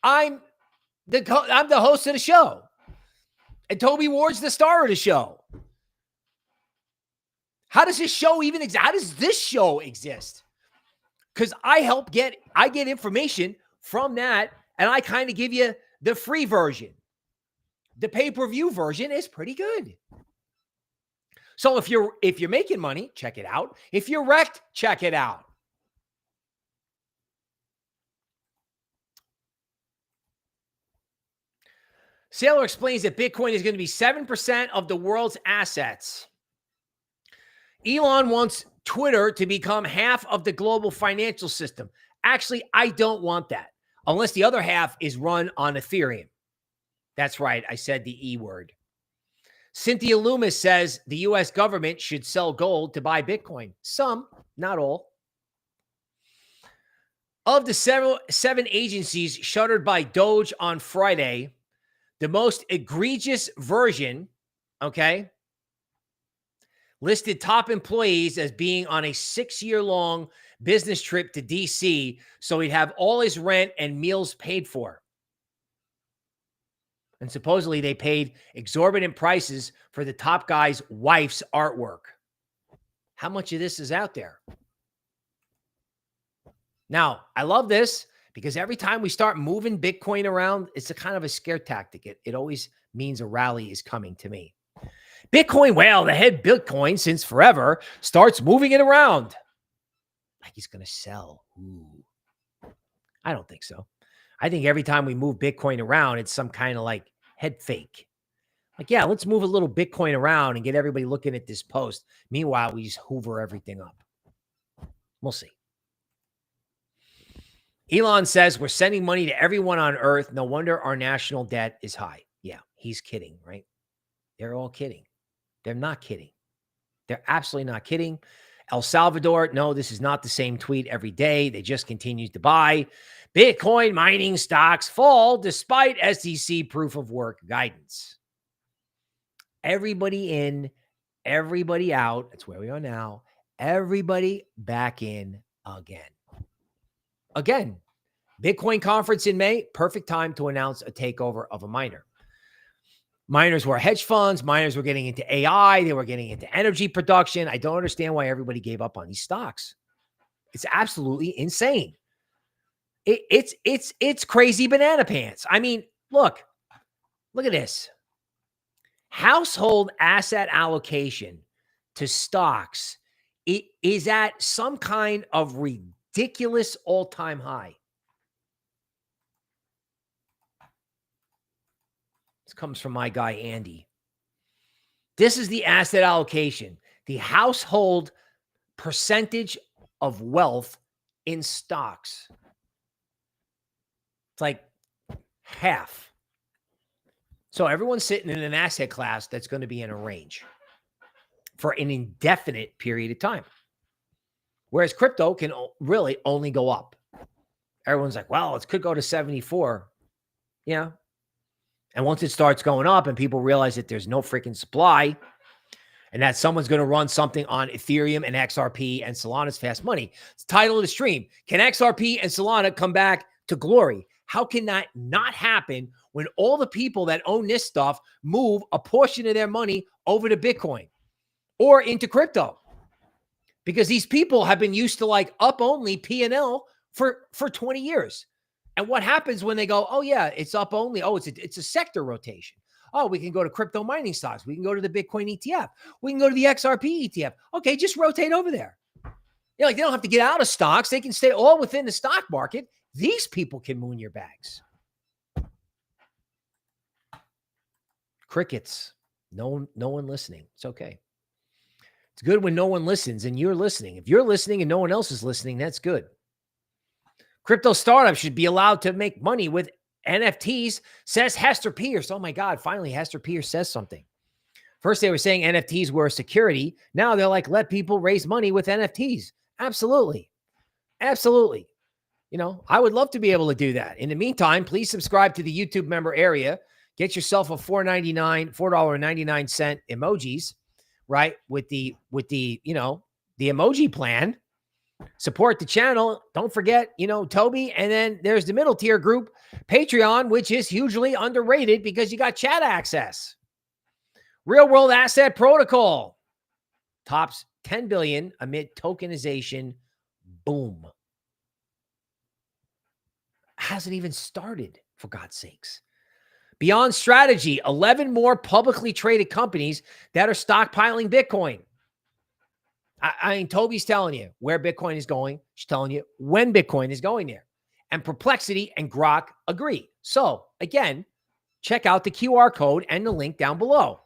Speaker 1: I'm the host of the show. And Toby Ward's the star of the show. How does this show even exist? How does this show exist? Because I get information from that, and I kind of give you the free version. The pay-per-view version is pretty good. So if you're making money, check it out. If you're wrecked, check it out. Saylor explains that Bitcoin is going to be 7% of the world's assets. Elon wants Twitter to become half of the global financial system. Actually, I don't want that, unless the other half is run on Ethereum. That's right. I said the E word. Cynthia Lummis says the U.S. government should sell gold to buy Bitcoin. Some, not all. Of the seven agencies shuttered by Doge on Friday, the most egregious version, okay, listed top employees as being on a 6-year-long business trip to D.C. so he'd have all his rent and meals paid for. And supposedly they paid exorbitant prices for the top guy's wife's artwork. How much of this is out there? Now, I love this because every time we start moving Bitcoin around, it's a kind of a scare tactic. It always means a rally is coming to me. Bitcoin, well, the head Bitcoin since forever starts moving it around. Like he's going to sell. Ooh. I don't think so. I think every time we move Bitcoin around, it's some kind of like head fake. Like, yeah, let's move a little Bitcoin around and get everybody looking at this post. Meanwhile, we just hoover everything up. We'll see. Elon says we're sending money to everyone on Earth. No wonder our national debt is high. Yeah, he's kidding, right? They're all kidding. They're not kidding. They're absolutely not kidding. El Salvador, no, this is not the same tweet every day. They just continue to buy. Bitcoin mining stocks fall despite SEC proof of work guidance. Everybody in, everybody out. That's where we are now. Everybody back in again. Again, Bitcoin conference in May, perfect time to announce a takeover of a miner. Miners were hedge funds. Miners were getting into AI. They were getting into energy production. I don't understand why everybody gave up on these stocks. It's absolutely insane. It's crazy banana pants. I mean, look at this. Household asset allocation to stocks, it is at some kind of ridiculous all-time high. This comes from my guy, Andy. This is the asset allocation, the household percentage of wealth in stocks. It's like half. So everyone's sitting in an asset class that's going to be in a range for an indefinite period of time. Whereas crypto can really only go up. Everyone's like, well, it could go to 74. Yeah. And once it starts going up and people realize that there's no freaking supply and that someone's going to run something on Ethereum and XRP and Solana's fast money. It's the title of the stream. Can XRP and Solana come back to glory? How can that not happen when all the people that own this stuff move a portion of their money over to Bitcoin or into crypto? Because these people have been used to like up only P&L for 20 years. And what happens when they go, oh yeah, it's up only. Oh, it's a sector rotation. Oh, we can go to crypto mining stocks. We can go to the Bitcoin ETF. We can go to the XRP ETF. Okay, just rotate over there. Like they don't have to get out of stocks. They can stay all within the stock market. These people can moon your bags. Crickets. No one listening. It's okay. It's good when no one listens and you're listening. If you're listening and no one else is listening, that's good. Crypto startups should be allowed to make money with NFTs, says Hester Pierce. Oh my God, finally Hester Pierce says something. First they were saying NFTs were a security. Now they're like, let people raise money with NFTs. Absolutely. Absolutely. You know, I would love to be able to do that. In the meantime, please subscribe to the YouTube member area. Get yourself a $4.99 emojis, right? With the you know, the emoji plan. Support the channel. Don't forget, you know, Toby. And then there's the middle tier group, Patreon, which is hugely underrated because you got chat access. Real world asset protocol tops 10 billion amid tokenization. Boom. Hasn't even started, for God's sakes. Beyond strategy, 11 more publicly traded companies that are stockpiling Bitcoin. I mean, Toby's telling you where Bitcoin is going. She's telling you when Bitcoin is going there. And Perplexity and Grok agree. So, again, check out the QR code and the link down below.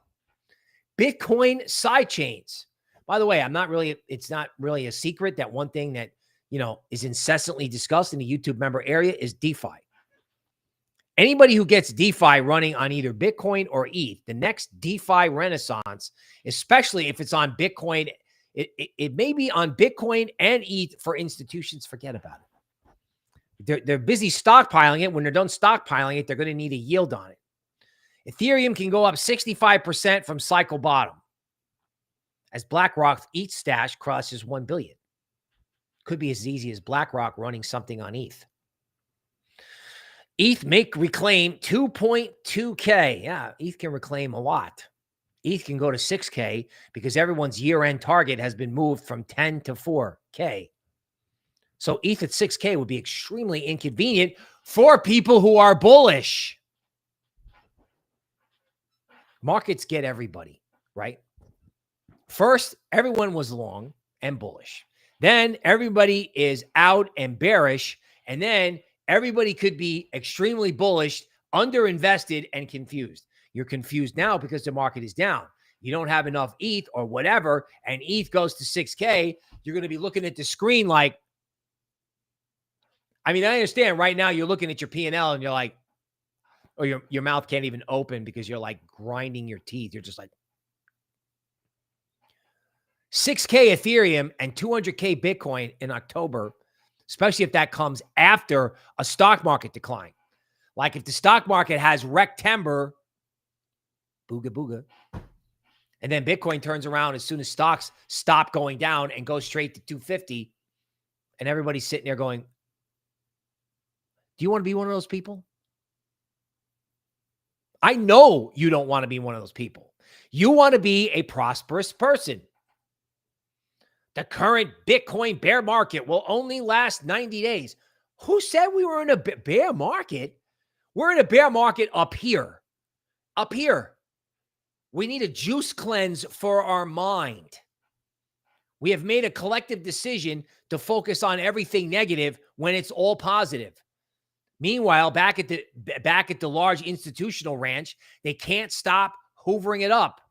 Speaker 1: Bitcoin sidechains. By the way, it's not really a secret that one thing that, you know, is incessantly discussed in the YouTube member area is DeFi. Anybody who gets DeFi running on either Bitcoin or ETH, the next DeFi renaissance, especially if it's on Bitcoin, it may be on Bitcoin and ETH for institutions. Forget about it. They're busy stockpiling it. When they're done stockpiling it, they're going to need a yield on it. Ethereum can go up 65% from cycle bottom as BlackRock ETH stash crosses 1 billion. Could be as easy as BlackRock running something on ETH. ETH reclaim 2.2K. Yeah, ETH can reclaim a lot. ETH can go to 6K because everyone's year-end target has been moved from 10 to 4K. So ETH at 6K would be extremely inconvenient for people who are bullish. Markets get everybody, right? First, everyone was long and bullish. Then everybody is out and bearish. And then everybody could be extremely bullish, underinvested, and confused. You're confused now because the market is down. You don't have enough ETH or whatever, and ETH goes to 6K. You're going to be looking at the screen like, I mean, I understand right now you're looking at your P&L and you're like, or your mouth can't even open because you're like grinding your teeth. You're just like 6K Ethereum and 200K Bitcoin in October, especially if that comes after a stock market decline. Like if the stock market has Rectember, booga booga, and then Bitcoin turns around as soon as stocks stop going down and go straight to 250, and everybody's sitting there going, do you want to be one of those people? I know you don't want to be one of those people. You want to be a prosperous person. The current Bitcoin bear market will only last 90 days. Who said we were in a bear market? We're in a bear market up here. Up here. We need a juice cleanse for our mind. We have made a collective decision to focus on everything negative when it's all positive. Meanwhile, back at the large institutional ranch, they can't stop hoovering it up.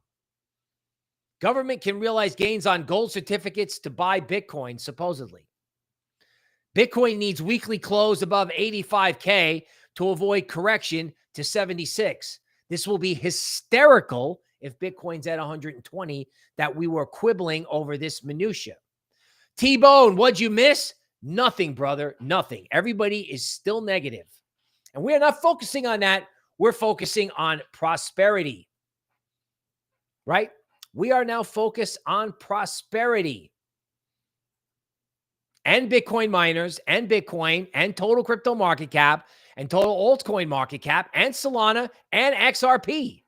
Speaker 1: Government can realize gains on gold certificates to buy Bitcoin, supposedly. Bitcoin needs weekly close above 85K to avoid correction to 76. This will be hysterical if Bitcoin's at 120, that we were quibbling over this minutia. T-Bone, what'd you miss? Nothing, brother, nothing. Everybody is still negative. And we're not focusing on that. We're focusing on prosperity, right? We are now focused on prosperity. And Bitcoin miners and Bitcoin and total crypto market cap and total altcoin market cap and Solana and XRP.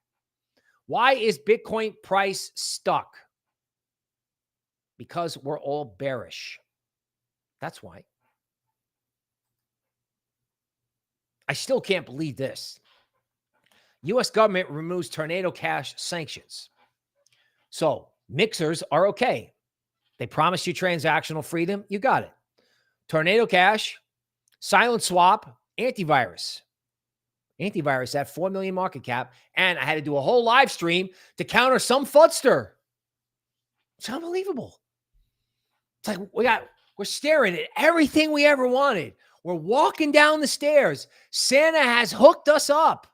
Speaker 1: Why is Bitcoin price stuck? Because we're all bearish. That's why. I still can't believe this. U.S. government removes Tornado Cash sanctions. So mixers are okay. They promise you transactional freedom. You got it. Tornado Cash, Silent Swap, AIntivirus. AIntivirus at 4 million market cap. And I had to do a whole live stream to counter some fudster. It's unbelievable. It's like we're staring at everything we ever wanted. We're walking down the stairs. Santa has hooked us up.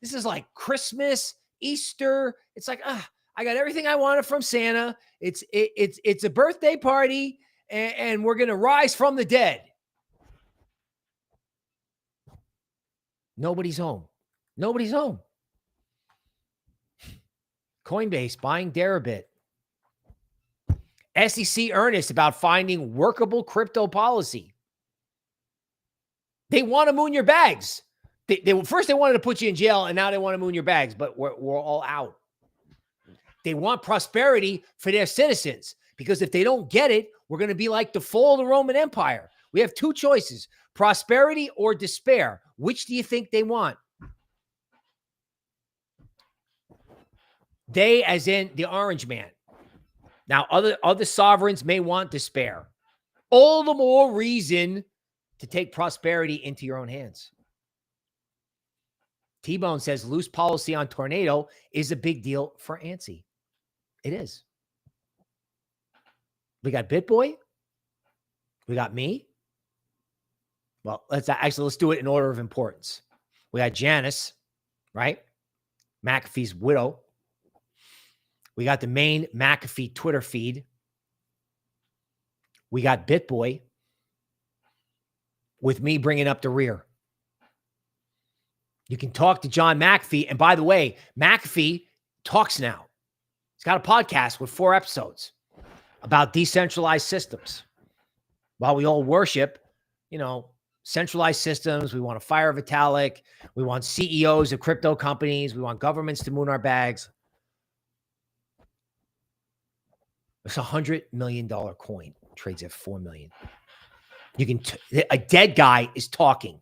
Speaker 1: This is like Christmas, Easter. It's like, I got everything I wanted from Santa. It's a birthday party, and we're gonna rise from the dead. Nobody's home. Nobody's home. Coinbase buying Deribit. SEC earnest about finding workable crypto policy. They want to moon your bags. First they wanted to put you in jail, and now they want to moon your bags, but we're all out. They want prosperity for their citizens, because if they don't get it, we're going to be like the fall of the Roman Empire. We have two choices, prosperity or despair. Which do you think they want? They, as in the orange man. Now, other sovereigns may want despair. All the more reason to take prosperity into your own hands. T-Bone says loose policy on Tornado is a big deal for ANSI. It is. We got BitBoy. We got me. Well, let's do it in order of importance. We got Janice, right? McAfee's widow. We got the main McAfee Twitter feed. We got BitBoy with me bringing up the rear. You can talk to John McAfee. And by the way, McAfee talks now. He's got a podcast with 4 episodes about decentralized systems. While we all worship, centralized systems, we want to fire Vitalik. We want CEOs of crypto companies. We want governments to moon our bags. It's a $100 million coin. Trades at $4 million. A dead guy is talking.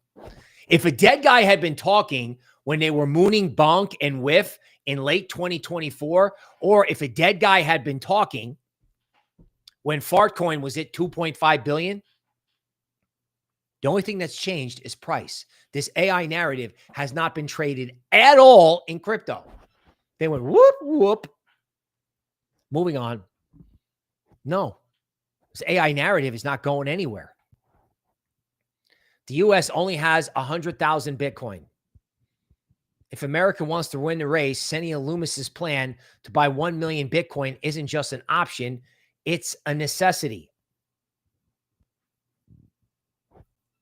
Speaker 1: If a dead guy had been talking when they were mooning Bonk and Whiff in late 2024, or if a dead guy had been talking when Fartcoin was at 2.5 billion, the only thing that's changed is price. This AI narrative has not been traded at all in crypto. They went whoop, whoop. Moving on. No, this AI narrative is not going anywhere. The U.S. only has 100,000 Bitcoin. If America wants to win the race, Cynthia Lummis' plan to buy 1 million Bitcoin isn't just an option, it's a necessity.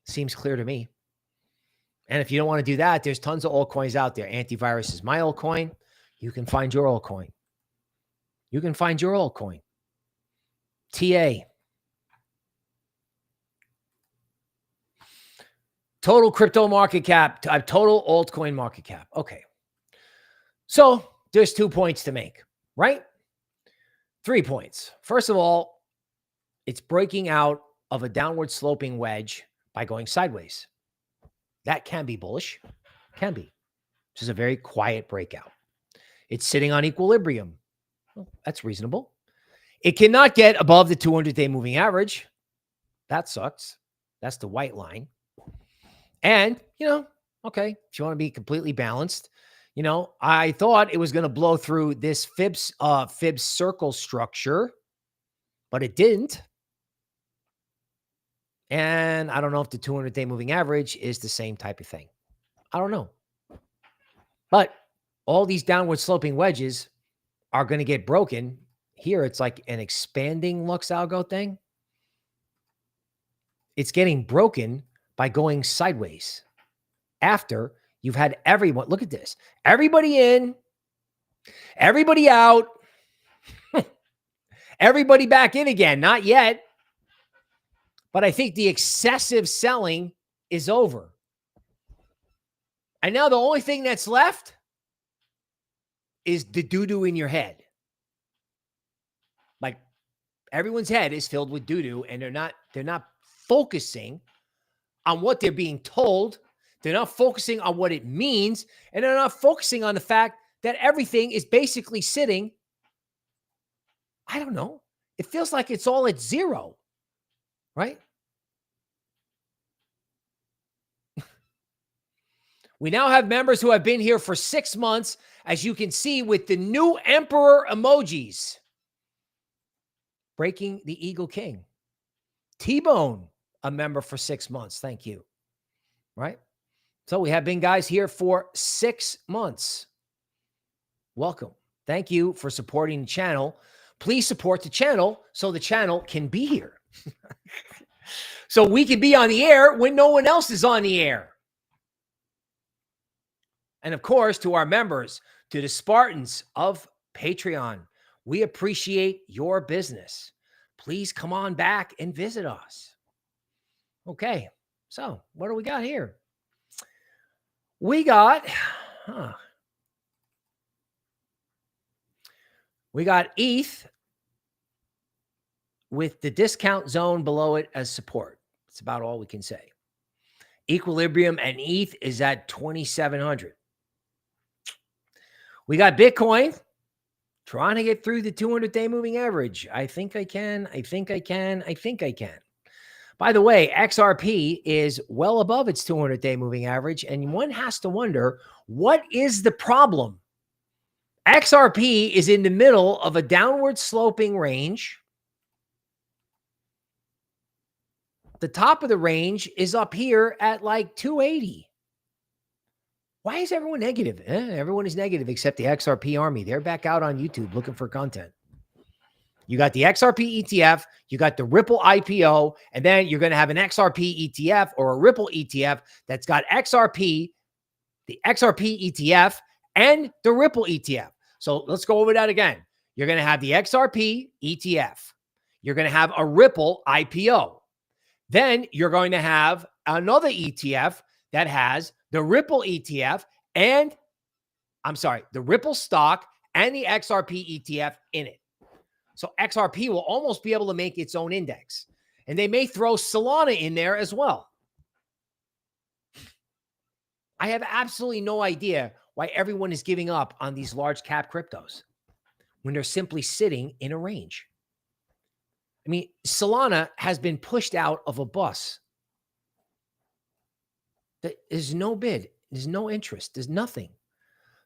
Speaker 1: Seems clear to me. And if you don't want to do that, there's tons of altcoins out there. AIntivirus is my altcoin. You can find your altcoin. You can find your altcoin. TA. Total crypto market cap, total altcoin market cap. Okay. So there's 2 points to make, right? 3 points. First of all, it's breaking out of a downward sloping wedge by going sideways. That can be bullish. Can be. This is a very quiet breakout. It's sitting on equilibrium. Well, that's reasonable. It cannot get above the 200-day moving average. That sucks. That's the white line. And, okay, if you want to be completely balanced, I thought it was going to blow through this fib circle structure, but it didn't. And I don't know if the 200-day moving average is the same type of thing. I don't know. But all these downward sloping wedges are going to get broken. Here, it's like an expanding LuxAlgo thing. It's getting broken by going sideways after you've had everyone. Look at this. Everybody in, everybody out, everybody back in again. Not yet. But I think the excessive selling is over. And now the only thing that's left is the doo-doo in your head. Like everyone's head is filled with doo-doo, and they're not focusing on what they're being told. They're not focusing on what it means, and they're not focusing on the fact that everything is basically sitting, I don't know. It feels like it's all at zero, right? We now have members who have been here for 6 months, as you can see with the new emperor emojis. Breaking the Eagle King. T-Bone, a member for 6 months. Thank you. Right? So we have been guys here for 6 months. Welcome. Thank you for supporting the channel. Please support the channel so the channel can be here. So we can be on the air when no one else is on the air. And of course, to our members, to the Spartans of Patreon, we appreciate your business. Please come on back and visit us. Okay, so what do we got here? We got, we got ETH with the discount zone below it as support. That's about all we can say. Equilibrium and ETH is at 2,700. We got Bitcoin trying to get through the 200-day moving average. I think I can. I think I can. I think I can. By the way, XRP is well above its 200-day moving average, and one has to wonder, what is the problem? XRP is in the middle of a downward sloping range. The top of the range is up here at like 280. Why is everyone negative? Everyone is negative except the XRP army. They're back out on YouTube looking for content. You got the XRP ETF, you got the Ripple IPO, and then you're going to have an XRP ETF or a Ripple ETF that's got XRP, the XRP ETF, and the Ripple ETF. So let's go over that again. You're going to have the XRP ETF. You're going to have a Ripple IPO. Then you're going to have another ETF that has the Ripple ETF and, the Ripple stock and the XRP ETF in it. So XRP will almost be able to make its own index. And they may throw Solana in there as well. I have absolutely no idea why everyone is giving up on these large cap cryptos when they're simply sitting in a range. I mean, Solana has been pushed out of a bus. There's no bid. There's no interest. There's nothing.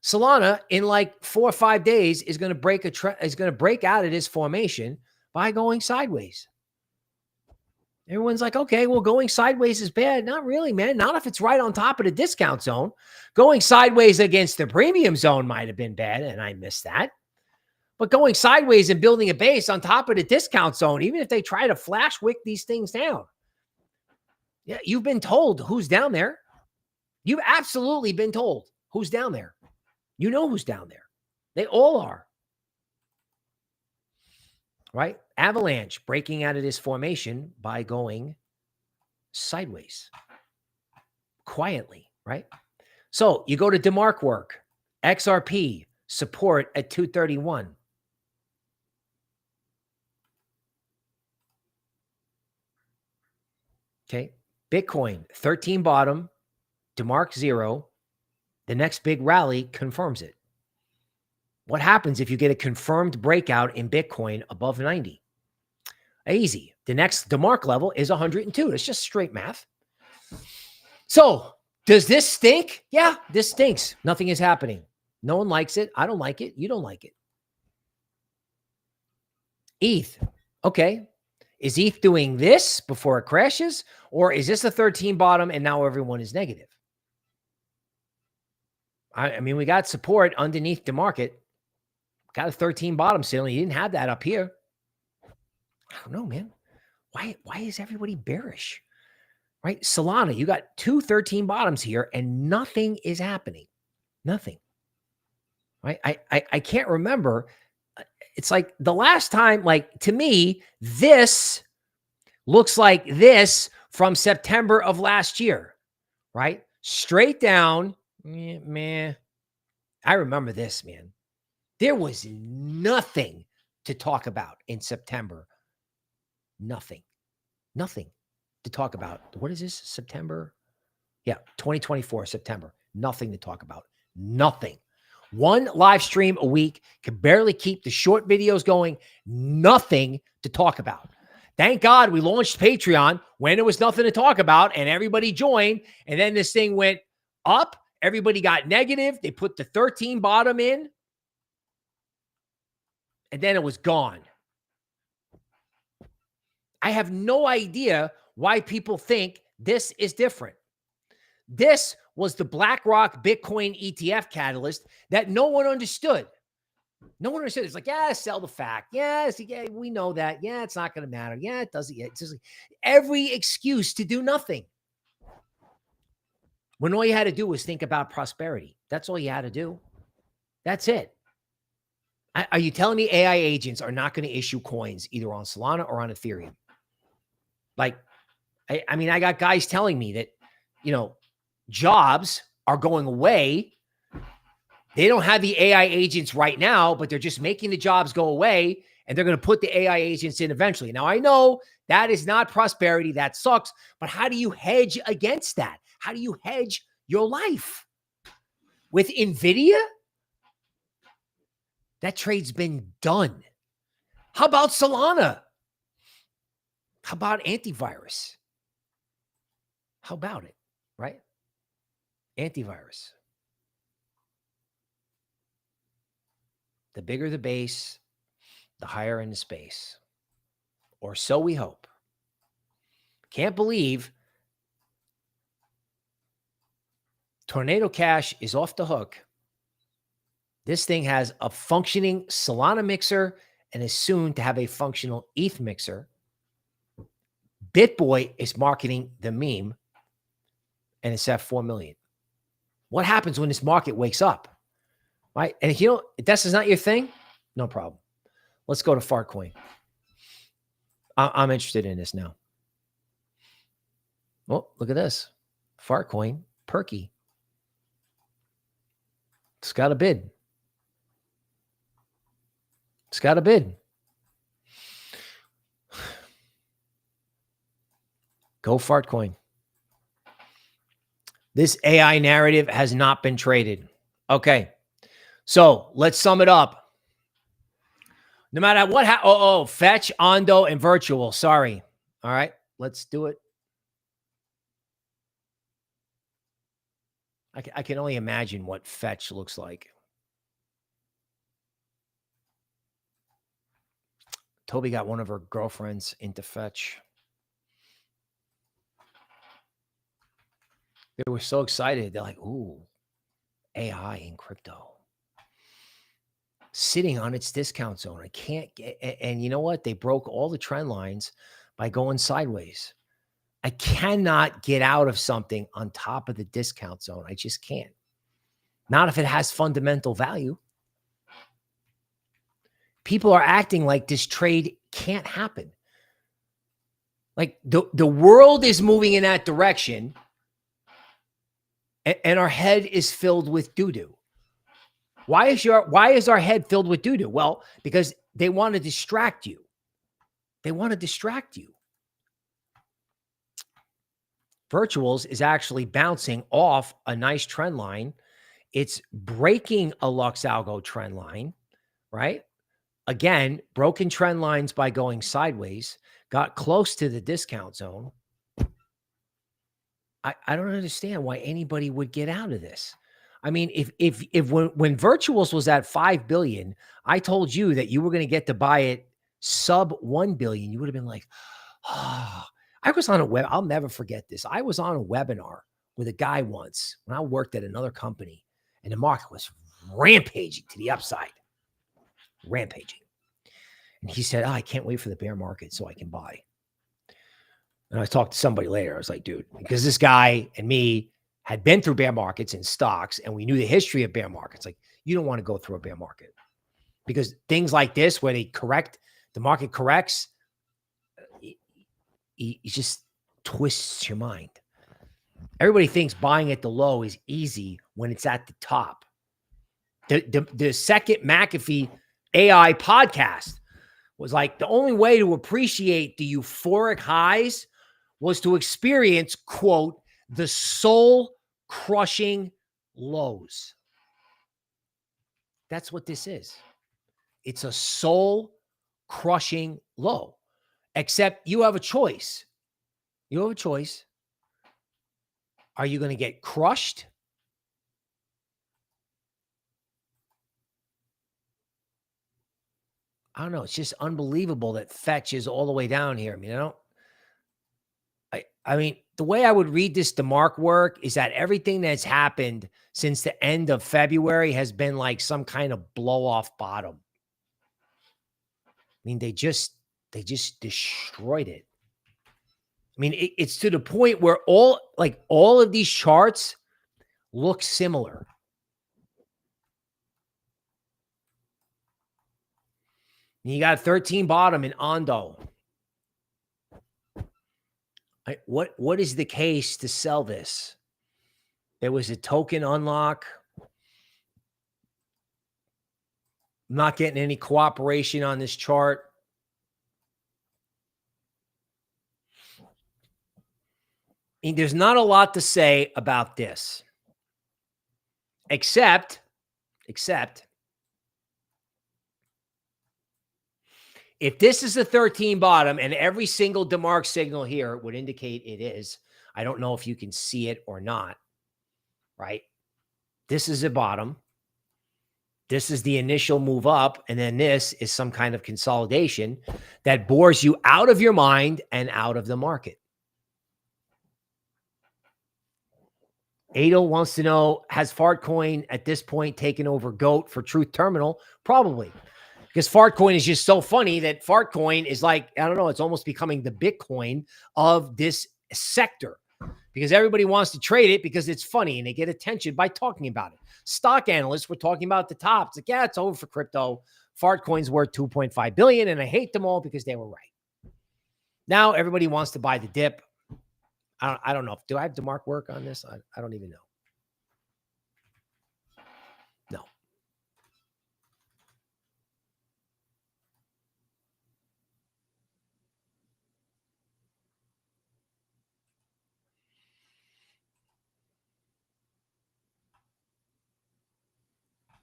Speaker 1: Solana in like 4 or 5 days is going to break out of this formation by going sideways. Everyone's like, okay, well, going sideways is bad. Not really, man. Not if it's right on top of the discount zone. Going sideways against the premium zone might have been bad, and I missed that. But going sideways and building a base on top of the discount zone, even if they try to flash wick these things down. Yeah, you've been told who's down there. You've absolutely been told who's down there. You know who's down there. They all are. Right? Avalanche breaking out of this formation by going sideways. Quietly, right? So you go to DeMark work. XRP support at 231. Okay. Bitcoin, 13 bottom, DeMark 0. The next big rally confirms it. What happens if you get a confirmed breakout in Bitcoin above 90? Easy. The next DeMark level is 102. It's just straight math. So does this stink? Yeah, this stinks. Nothing is happening. No one likes it. I don't like it. You don't like it. ETH. Okay. Is ETH doing this before it crashes? Or is this a 13 bottom and now everyone is negative? I mean, we got support underneath the market. Got a 13 bottom ceiling. You didn't have that up here. I don't know, man. Why is everybody bearish? Right? Solana, you got 2 13 bottoms here and nothing is happening. Nothing. Right? I can't remember. It's like the last time, like to me, this looks like this from September of last year, right? Straight down. Man, I remember this, man. There was nothing to talk about in September. Nothing to talk about. What is this? September? Yeah, 2024, September. Nothing to talk about. Nothing. One live stream a week, can barely keep the short videos going. Nothing to talk about. Thank God we launched Patreon when there was nothing to talk about and everybody joined. And then this thing went up. Everybody got negative. They put the 13 bottom in. And then it was gone. I have no idea why people think this is different. This was the BlackRock Bitcoin ETF catalyst that no one understood. No one understood. It's like, yeah, sell the fact. Yes, yeah, we know that. Yeah, it's not going to matter. Yeah, it doesn't. It's just like every excuse to do nothing. When all you had to do was think about prosperity. That's all you had to do. That's it. Are you telling me AI agents are not going to issue coins either on Solana or on Ethereum? Like, I mean, I got guys telling me that, jobs are going away. They don't have the AI agents right now, but they're just making the jobs go away, and they're going to put the AI agents in eventually. Now, I know that is not prosperity. That sucks. But how do you hedge against that? How do you hedge your life? With NVIDIA? That trade's been done. How about Solana? How about AIntivirus? How about it, right? AIntivirus. The bigger the base, the higher in the space. Or so we hope. Can't believe Tornado Cash is off the hook. This thing has a functioning Solana mixer and is soon to have a functional ETH mixer. BitBoy is marketing the meme, and it's at 4 million. What happens when this market wakes up? Right? And if this is not your thing, no problem. Let's go to Fartcoin. I'm interested in this now. Oh, look at this. Fartcoin, perky. It's got a bid. It's got a bid. Go Fartcoin. This AI narrative has not been traded. Okay. So let's sum it up. No matter what, Fetch, Ondo, and Virtual. Sorry. All right. Let's do it. I can only imagine what Fetch looks like. Toby got one of her girlfriends into Fetch. They were so excited. They're like, ooh, AI in crypto. Sitting on its discount zone. I can't get, and you know what? They broke all the trend lines by going sideways. I cannot get out of something on top of the discount zone. I just can't. Not if it has fundamental value. People are acting like this trade can't happen. Like the world is moving in that direction, and our head is filled with doo-doo. Why is our head filled with doo-doo? Well, because they want to distract you. They want to distract you. Virtuals is actually bouncing off a nice trend line. It's breaking a LuxAlgo trend line, right? Again, broken trend lines by going sideways, got close to the discount zone. I don't understand why anybody would get out of this. I mean, if when Virtuals was at 5 billion, I told you that you were going to get to buy it sub 1 billion, you would have been like, oh. I was on a web. I'll never forget this. I was on a webinar with a guy once when I worked at another company, and the market was rampaging to the upside. Rampaging. And he said, I can't wait for the bear market so I can buy. And I talked to somebody later. I was like, dude, because this guy and me had been through bear markets in stocks, and we knew the history of bear markets. Like, you don't want to go through a bear market because things like this, where they correct, the market corrects, it just twists your mind. Everybody thinks buying at the low is easy when it's at the top. The second McAfee AI podcast was like, the only way to appreciate the euphoric highs was to experience, quote, the soul-crushing lows. That's what this is. It's a soul-crushing low. Except you have a choice. You have a choice. Are you going to get crushed? I don't know. It's just unbelievable that Fetch is all the way down here. I mean, I mean, the way I would read this DeMark work is that everything that's happened since the end of February has been like some kind of blow off bottom. I mean, they just destroyed it. I mean, it's to the point where all of these charts look similar. And you got a 13 bottom in Ondo. What is the case to sell this? There was a token unlock. I'm not getting any cooperation on this chart. I mean, there's not a lot to say about this, except if this is a 13 bottom and every single DeMark signal here would indicate it is, I don't know if you can see it or not, right? This is a bottom. This is the initial move up. And then this is some kind of consolidation that bores you out of your mind and out of the market. Adel wants to know, has Fartcoin at this point taken over GOAT for Truth Terminal? Probably. Because Fartcoin is just so funny that Fartcoin is like, I don't know, it's almost becoming the Bitcoin of this sector. Because everybody wants to trade it because it's funny and they get attention by talking about it. Stock analysts were talking about the top. It's like, yeah, it's over for crypto. Fartcoin's worth $2.5 billion, and I hate them all because they were right. Now everybody wants to buy the dip. I don't know. Do I have DeMark work on this? I don't even know. No.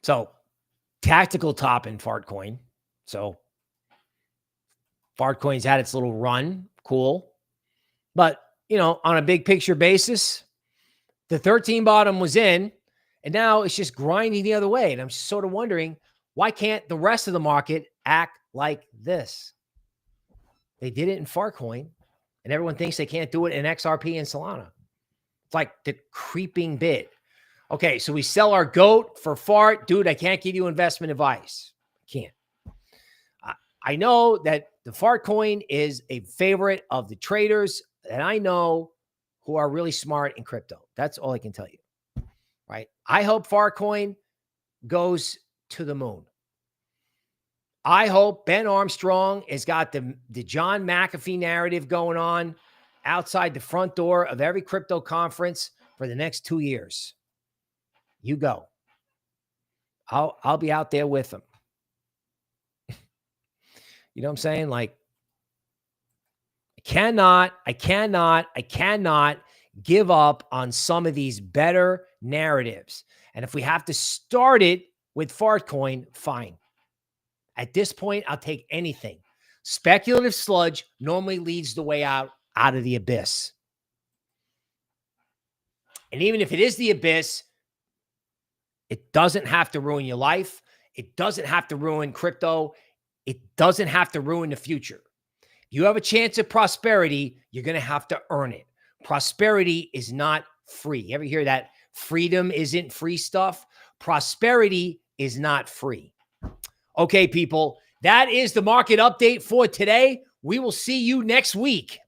Speaker 1: So tactical top in Fartcoin. So Fartcoin's had its little run. Cool. But, you know, on a big picture basis, the 13 bottom was in, and now it's just grinding the other way. And I'm just sort of wondering, why can't the rest of the market act like this? They did it in Fartcoin, and everyone thinks they can't do it in XRP and Solana. It's like the creeping bid. Okay, so we sell our GOAT for Fart. Dude, I can't give you investment advice. I can't. I know that the Fartcoin is a favorite of the traders that I know who are really smart in crypto. That's all I can tell you, right? I hope Fartcoin goes to the moon. I hope Ben Armstrong has got the John McAfee narrative going on outside the front door of every crypto conference for the next 2 years. You go. I'll be out there with him. You know what I'm saying? Like, I cannot give up on some of these better narratives. And if we have to start it with Fartcoin, fine. At this point, I'll take anything. Speculative sludge normally leads the way out of the abyss. And even if it is the abyss, it doesn't have to ruin your life. It doesn't have to ruin crypto. It doesn't have to ruin the future. You have a chance at prosperity, you're going to have to earn it. Prosperity is not free. You ever hear that? Freedom isn't free stuff. Prosperity is not free. Okay, people, that is the market update for today. We will see you next week.